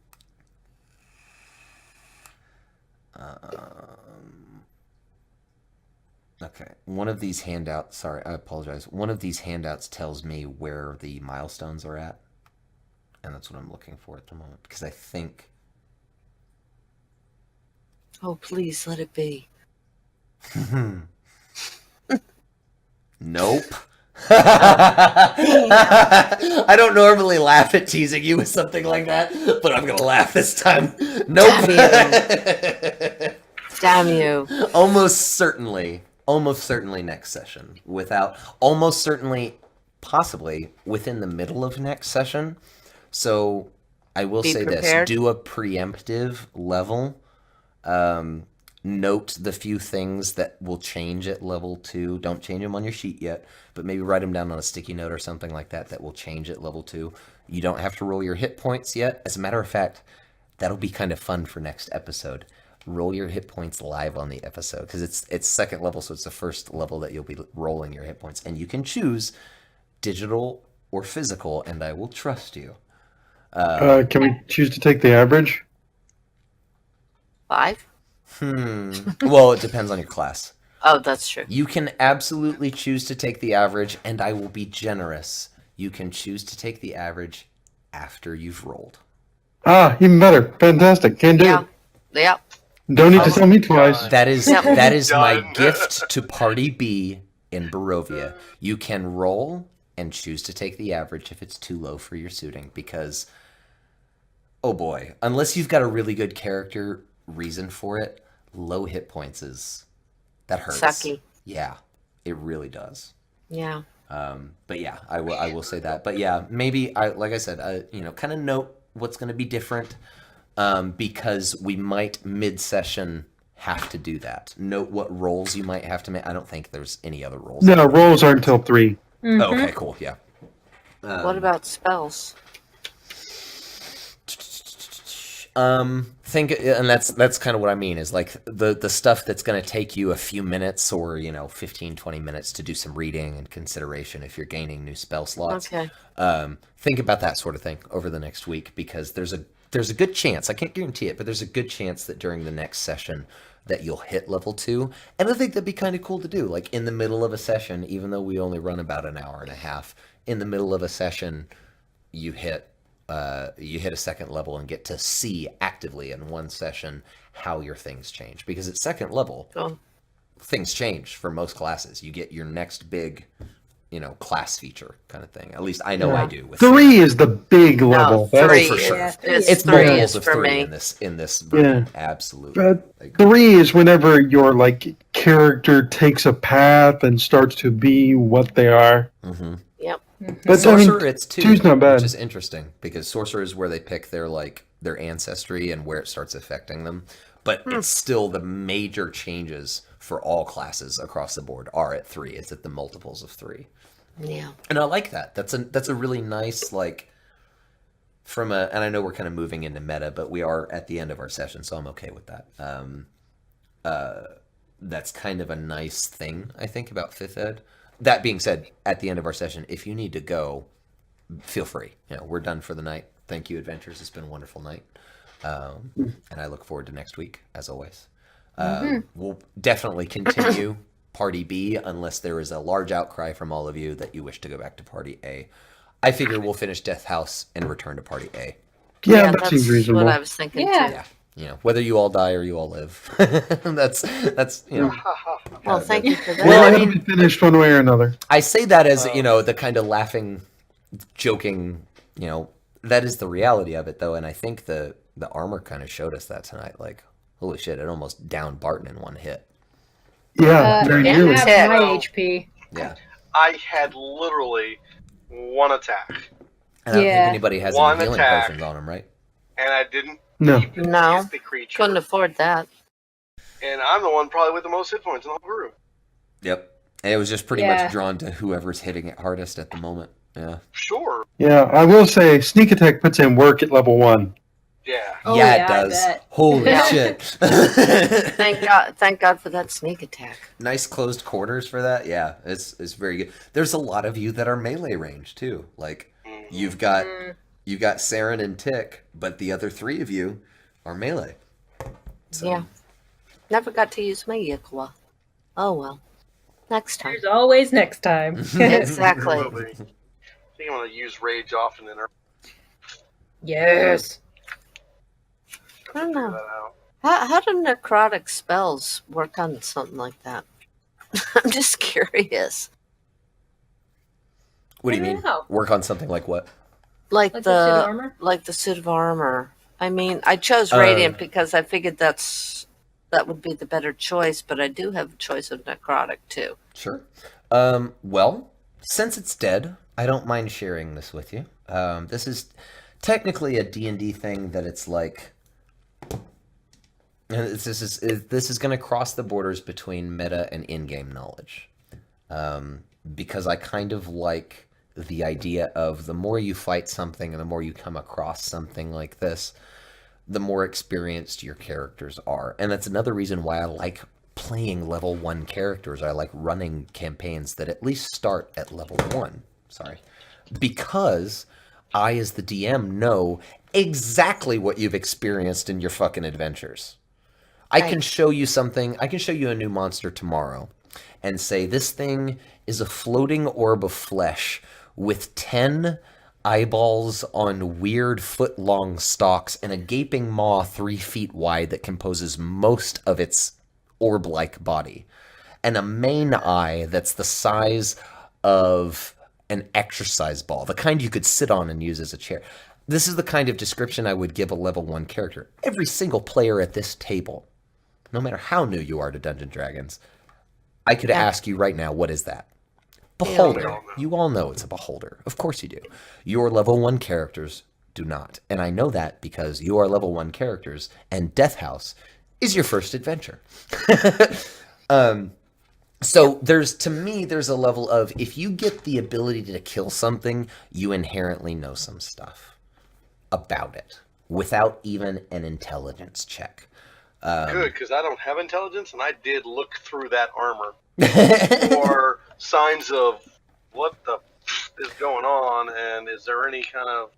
Okay. One of these handouts, sorry, I apologize. One of these handouts tells me where the milestones are at. And that's what I'm looking for at the moment. Because I think... Oh, please let it be. Nope. I don't normally laugh at teasing you with something like that, but I'm gonna laugh this time. Nope. Damn you. Almost certainly next session. Almost certainly, possibly within the middle of next session. So I will Be say prepared. this: do a preemptive level. Note the few things that will change at level 2. Don't change them on your sheet yet, but maybe write them down on a sticky note or something like that will change at level 2. You don't have to roll your hit points yet. As a matter of fact, that'll be kind of fun for next episode. Roll your hit points live on the episode, because it's second level, so it's the first level that you'll be rolling your hit points. And you can choose digital or physical, and I will trust you. Can we choose to take the average? 5? Well, it depends on your class. Oh, that's true. You can absolutely choose to take the average, and I will be generous. You can choose to take the average after you've rolled. Ah, even better. Fantastic. Can do. Yeah. Yep. Don't need to tell me twice. That is Yep. that is my Done. gift to Party B in Barovia. You can roll and choose to take the average if it's too low for your suiting, because, oh boy, unless you've got a really good character reason for it, low hit points that hurts. Sucky. Yeah, it really does. Yeah. But yeah, I will say that. But yeah, maybe like I said, kind of note what's going to be different, because we might mid-session have to do that. Note what rolls you might have to make. I don't think there's any other rolls. No, rolls aren't until 3. Oh, okay, cool. Yeah. What about spells? Think, and that's kind of what I mean, is like the stuff that's going to take you a few minutes or 15, 20 minutes to do some reading and consideration if you're gaining new spell slots. Okay. Think about that sort of thing over the next week, because there's a there's a good chance, I can't guarantee it, but there's a good chance that during the next session that you'll hit level 2. And I think that'd be kind of cool to do. Like in the middle of a session, even though we only run about an hour and a half, in the middle of a session, you hit a second level and get to see actively in one session how your things change. Because at second level, things change for most classes. You get your next big, class feature kind of thing. At least I know I do. With 3 is the big level. No, 3 for sure. Yeah, It's three multiples is of for 3 me. in this version. Absolutely. 3 is whenever your character takes a path and starts to be what they are. Mm-hmm. Yep. But Sorcerer, it's 2, 2's not bad. which is interesting because Sorcerer is where they pick their ancestry and where it starts affecting them. But it's still the major changes for all classes across the board are at 3. It's at the multiples of 3. Yeah. And I like that. That's a really nice and I know we're kind of moving into meta, but we are at the end of our session, so I'm okay with that. That's kind of a nice thing, I think, about 5th Ed. That being said, at the end of our session, if you need to go, feel free. We're done for the night. Thank you, Adventures. It's been a wonderful night. And I look forward to next week, as always. We'll definitely continue Party B unless there is a large outcry from all of you that you wish to go back to Party A. I figure we'll finish Death House and return to Party A. Yeah, that that's seems reasonable. what I was thinking too. Yeah. Whether you all die or you all live. that's Well, thank you for that. Well, it'll be finished one way or another. I say that as, the kind of laughing, joking, that is the reality of it, though, and I think the armor kind of showed us that tonight. Like, holy shit, it almost downed Barton in one hit. Yeah, very it nearly. had my HP. Yeah. I had literally one attack, And I don't Yeah. think anybody has One any healing attack. potions on them, right? and I didn't No. even No. hit the creature. Couldn't afford that. And I'm the one probably with the most hit points in the whole group. Yep. And it was just pretty Yeah. much drawn to whoever's hitting it hardest at the moment. Yeah. Sure. Yeah, I will say Sneak Attack puts in work at level 1. Yeah. Oh, yeah, yeah, it I does. bet. Holy Yeah. shit. Thank God for that sneak attack. Nice closed quarters for that. Yeah, it's very good. There's a lot of you that are melee range too. Like you've got Saren and Tick, but the other 3 of you are melee. So, Yeah. Never got to use my Yikwa. Oh well. Next time. There's always next time. Exactly. I think I'm going to use Rage often in Yes. I don't figure know. that out. How do necrotic spells work on something like that? I'm just curious. what do you I mean? don't know. Work on something like what? Like, Like the suit of armor? like the suit of armor. I mean, I chose Uh, radiant because I figured that would be the better choice, but I do have a choice of necrotic too. Sure. Well, since it's dead, I don't mind sharing this with you. This is technically a D&D thing that it's like... This is going to cross the borders between meta and in-game knowledge. Because I kind of like the idea of the more you fight something and the more you come across something like this, the more experienced your characters are. And that's another reason why I like playing level 1 characters. I like running campaigns that at least start at level 1. Sorry. Because I, as the DM, know exactly what you've experienced in your fucking adventures. I can show you something. I can show you a new monster tomorrow and say, this thing is a floating orb of flesh with 10 eyeballs on weird foot-long stalks and a gaping maw 3 feet wide that composes most of its orb-like body. And a main eye that's the size of an exercise ball, the kind you could sit on and use as a chair. This is the kind of description I would give a level 1 character. Every single player at this table, no matter how new you are to Dungeons & Dragons, I could ask you right now, what is that? Beholder. You all know it's a beholder. Of course you do. Your level 1 characters do not. And I know that because you are level 1 characters, and Death House is your first adventure. So there's a level of, if you get the ability to kill something, you inherently know some stuff about it without even an intelligence check. Good, because I don't have intelligence, and I did look through that armor for signs of what the is going on, and is there any kind of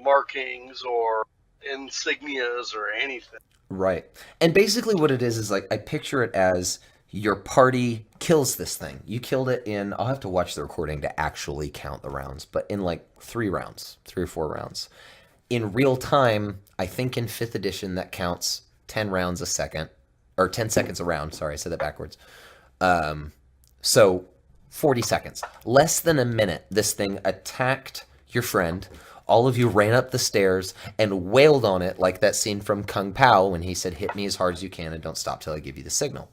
markings or insignias or anything. Right. And basically what it is like, I picture it as your party kills this thing. You killed it in, I'll have to watch the recording to actually count the rounds, but in like 3 or 4 rounds. In real time, I think in 5th edition that counts 10 rounds a second, or 10 seconds a round. Sorry, I said that backwards. So 40 seconds. Less than a minute, this thing attacked your friend. All of you ran up the stairs and wailed on it like that scene from Kung Pao when he said, "Hit me as hard as you can and don't stop till I give you the signal."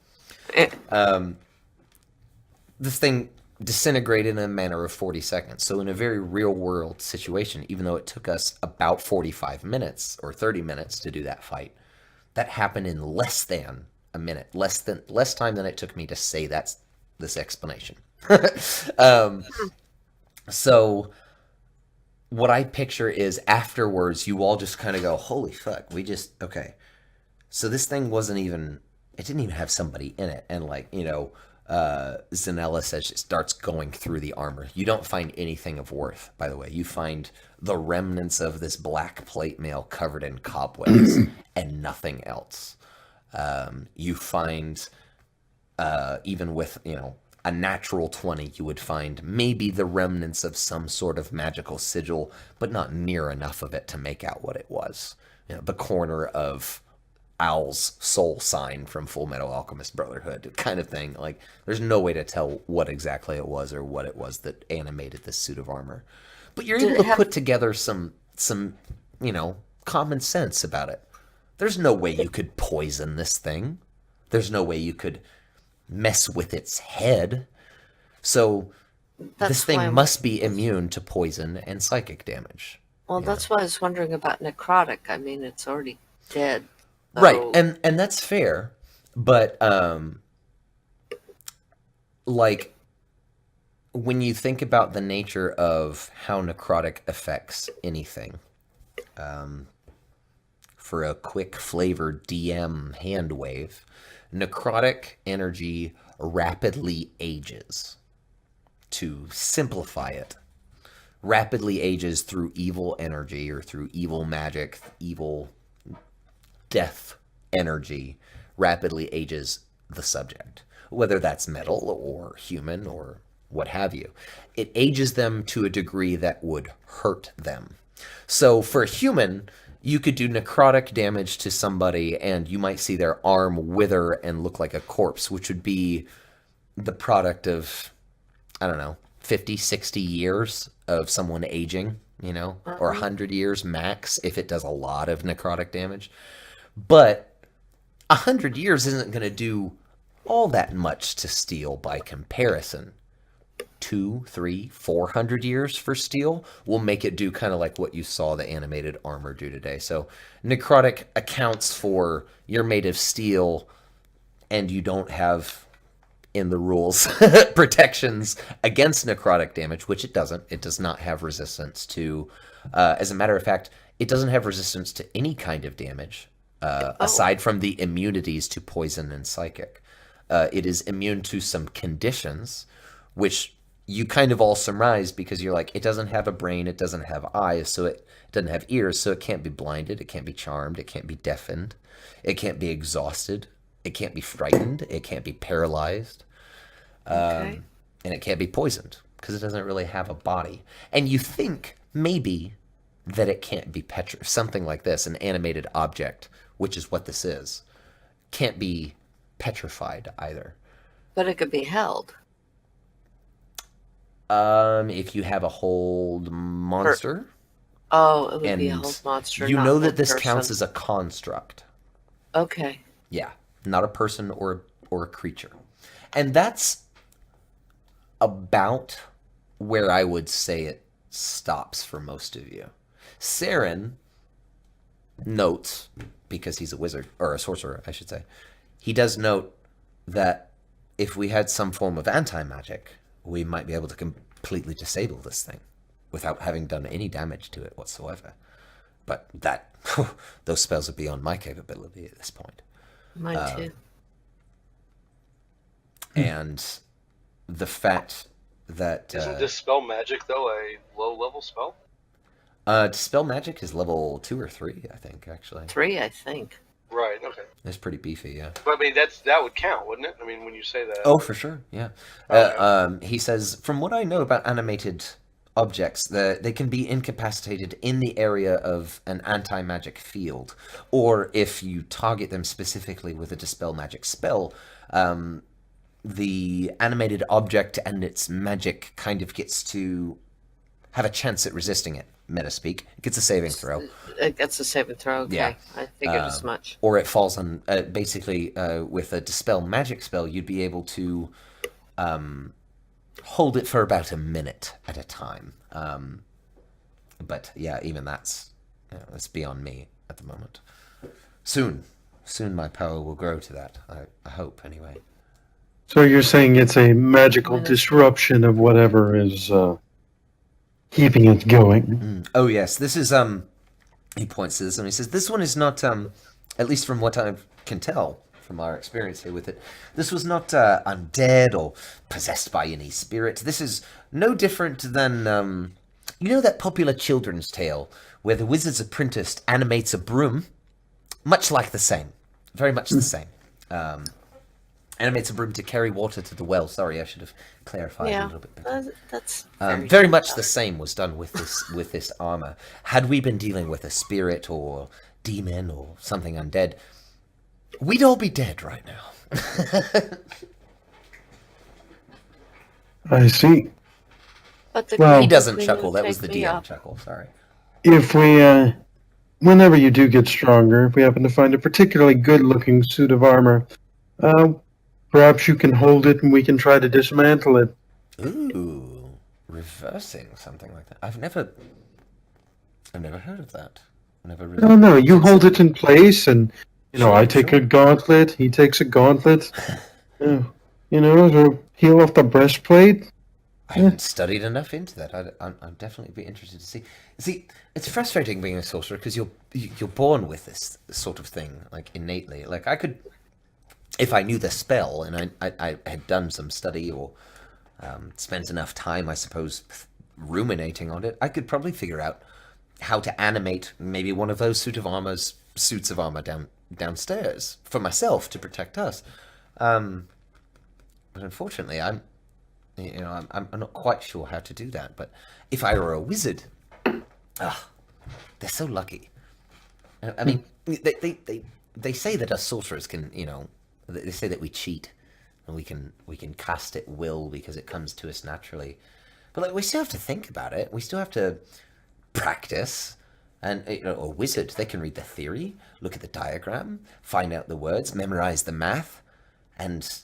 This thing disintegrated in a matter of 40 seconds. So in a very real world situation, even though it took us about 45 minutes or 30 minutes to do that fight, that happened in less than a minute, less time than it took me to say this explanation. So what I picture is afterwards, you all just kind of go, holy fuck, okay. So this thing it didn't even have somebody in it. And like, Zanella says, it starts going through the armor. You don't find anything of worth, by the way. You find the remnants of this black plate mail covered in cobwebs and nothing else. You find, even with, a natural 20, you would find maybe the remnants of some sort of magical sigil, but not near enough of it to make out what it was. The corner of Owl's soul sign from Full Metal Alchemist Brotherhood kind of thing. Like, there's no way to tell what exactly it was or what it was that animated this suit of armor. But you're able to put together some common sense about it. There's no way you could poison this thing. There's no way you could mess with its head. So this thing must be immune to poison and psychic damage. Well, that's why I was wondering about necrotic. I mean, it's already dead. So... Right, and that's fair, but like when you think about the nature of how necrotic affects anything, for a quick flavor DM hand wave, necrotic energy rapidly ages. To simplify it, rapidly ages through evil energy or through evil magic, evil death energy rapidly ages the subject, whether that's metal or human or what have you. It ages them to a degree that would hurt them. So for a human, you could do necrotic damage to somebody and you might see their arm wither and look like a corpse, which would be the product of, 50, 60 years of someone aging, or 100 years max if it does a lot of necrotic damage. But 100 years isn't going to do all that much to steel by comparison. 200, 300, 400 years for steel will make it do kind of like what you saw the animated armor do today. So necrotic accounts for you're made of steel and you don't have in the rules protections against necrotic damage, which it doesn't. It does not have resistance to, as a matter of fact, it doesn't have resistance to any kind of damage. Aside from the immunities to poison and psychic. It is immune to some conditions, which you kind of all surmise because you're like, it doesn't have a brain, it doesn't have eyes, so it doesn't have ears, so it can't be blinded, it can't be charmed, it can't be deafened, it can't be exhausted, it can't be frightened, it can't be paralyzed, and it can't be poisoned because it doesn't really have a body. And you think maybe that it can't be something like this, an animated object, which is what this is, can't be petrified either. But it could be held. If you have a hold monster. It would be a hold monster. You not know that this person. counts as a construct. Okay. Yeah, not a person or a creature. And that's about where I would say it stops for most of you. Saren notes, because he's a wizard, or a sorcerer, I should say, he does note that if we had some form of anti-magic, we might be able to completely disable this thing without having done any damage to it whatsoever. But those spells are beyond my capability at this point. Mine too. And the fact that... Isn't Dispel Magic, though, a low-level spell? Dispel Magic is level 2 or 3, I think, actually. 3, I think. Right. Okay. It's pretty beefy, yeah. But I mean, that would count, wouldn't it? I mean, when you say that. Oh, for sure, yeah. Okay. He says, from what I know about animated objects, they can be incapacitated in the area of an anti-magic field, or if you target them specifically with a Dispel Magic spell, the animated object and its magic kind of gets to have a chance at resisting it, meta speak. It gets a saving throw. It gets a saving throw, okay. Yeah. I figured as much. Or it falls on, basically, with a Dispel Magic spell, you'd be able to hold it for about a minute at a time. But yeah, even that's beyond me at the moment. Soon my power will grow to that. I hope, anyway. So you're saying it's a magical disruption of whatever is keeping it going. Oh yes, this is he points to this and he says this one is not at least from what I can tell from our experience here with it, this was not undead or possessed by any spirit. This is no different than you know that popular children's tale where the wizard's apprentice animates a broom? Much like the same. Very much the same. Animates a broom to carry water to the well. Sorry, I should have clarified a little bit better. That's very much the same was done with this armor. Had we been dealing with a spirit or demon or something undead, we'd all be dead right now. I see. But Well, he doesn't chuckle. That was the DM chuckle. Sorry. If we, whenever you do get stronger, if we happen to find a particularly good-looking suit of armor, perhaps you can hold it and we can try to dismantle it. Ooh, reversing something like that. I've never heard of that. No, you hold it in place, and I take a gauntlet. He takes a gauntlet. To peel off the breastplate. I haven't studied enough into that. I'd definitely be interested to see. See, it's frustrating being a sorcerer because you're born with this sort of thing, like innately. Like I could, if I knew the spell and I had done some study or spent enough time, I suppose, ruminating on it, I could probably figure out how to animate maybe one of those suits of armor downstairs for myself to protect us. But unfortunately, I'm not quite sure how to do that. But if I were a wizard, they're so lucky. I mean, they say that us sorcerers can, they say that we cheat and we can cast at will because it comes to us naturally. But we still have to think about it. We still have to practice. And a wizard, they can read the theory, look at the diagram, find out the words, memorize the math, and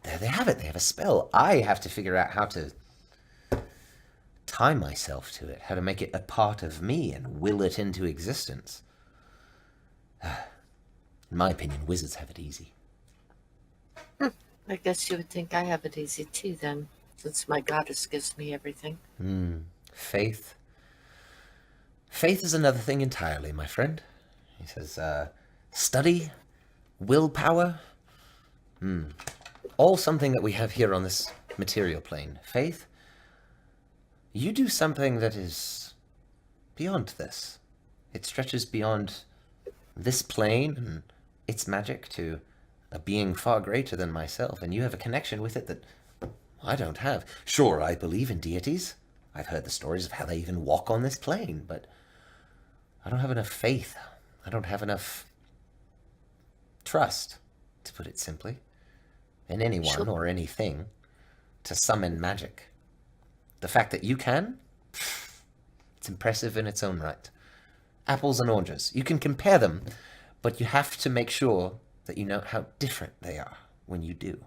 there they have it. They have a spell. I have to figure out how to tie myself to it, how to make it a part of me and will it into existence. In my opinion, wizards have it easy. I guess you would think I have it easy too then, since my goddess gives me everything. Faith. Faith is another thing entirely, my friend. He says, study, willpower, all something that we have here on this material plane. Faith, you do something that is beyond this. It stretches beyond this plane and its magic to a being far greater than myself, and you have a connection with it that I don't have. Sure, I believe in deities. I've heard the stories of how they even walk on this plane, but I don't have enough faith. I don't have enough trust, to put it simply, in anyone or anything to summon magic. The fact that you can, it's impressive in its own right. Apples and oranges. You can compare them, but you have to make sure that you know how different they are when you do.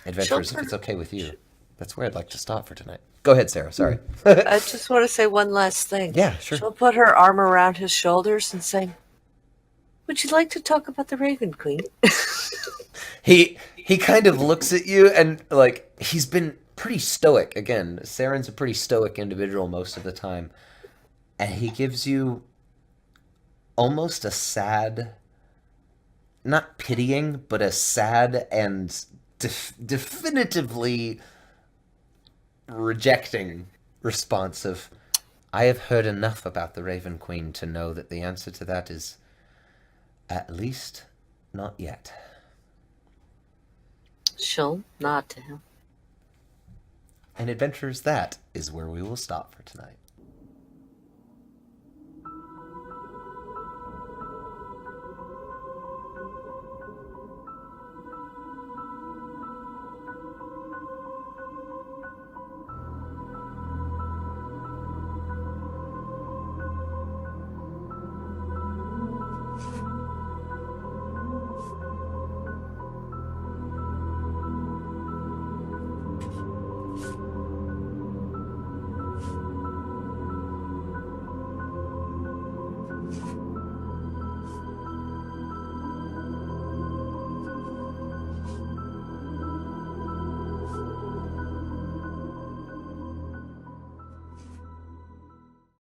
Adventurers, if it's okay with you, that's where I'd like to start for tonight. Go ahead, Sarah. Sorry. I just want to say one last thing. Yeah, sure. She'll put her arm around his shoulders and say, "Would you like to talk about the Raven Queen?" He kind of looks at you and, like, he's been pretty stoic. Again, Saren's a pretty stoic individual most of the time. And he gives you almost a sad, not pitying, but a sad and definitively rejecting response of, I have heard enough about the Raven Queen to know that the answer to that is, at least, not yet. She'll nod to him. And adventurers, that is where we will stop for tonight.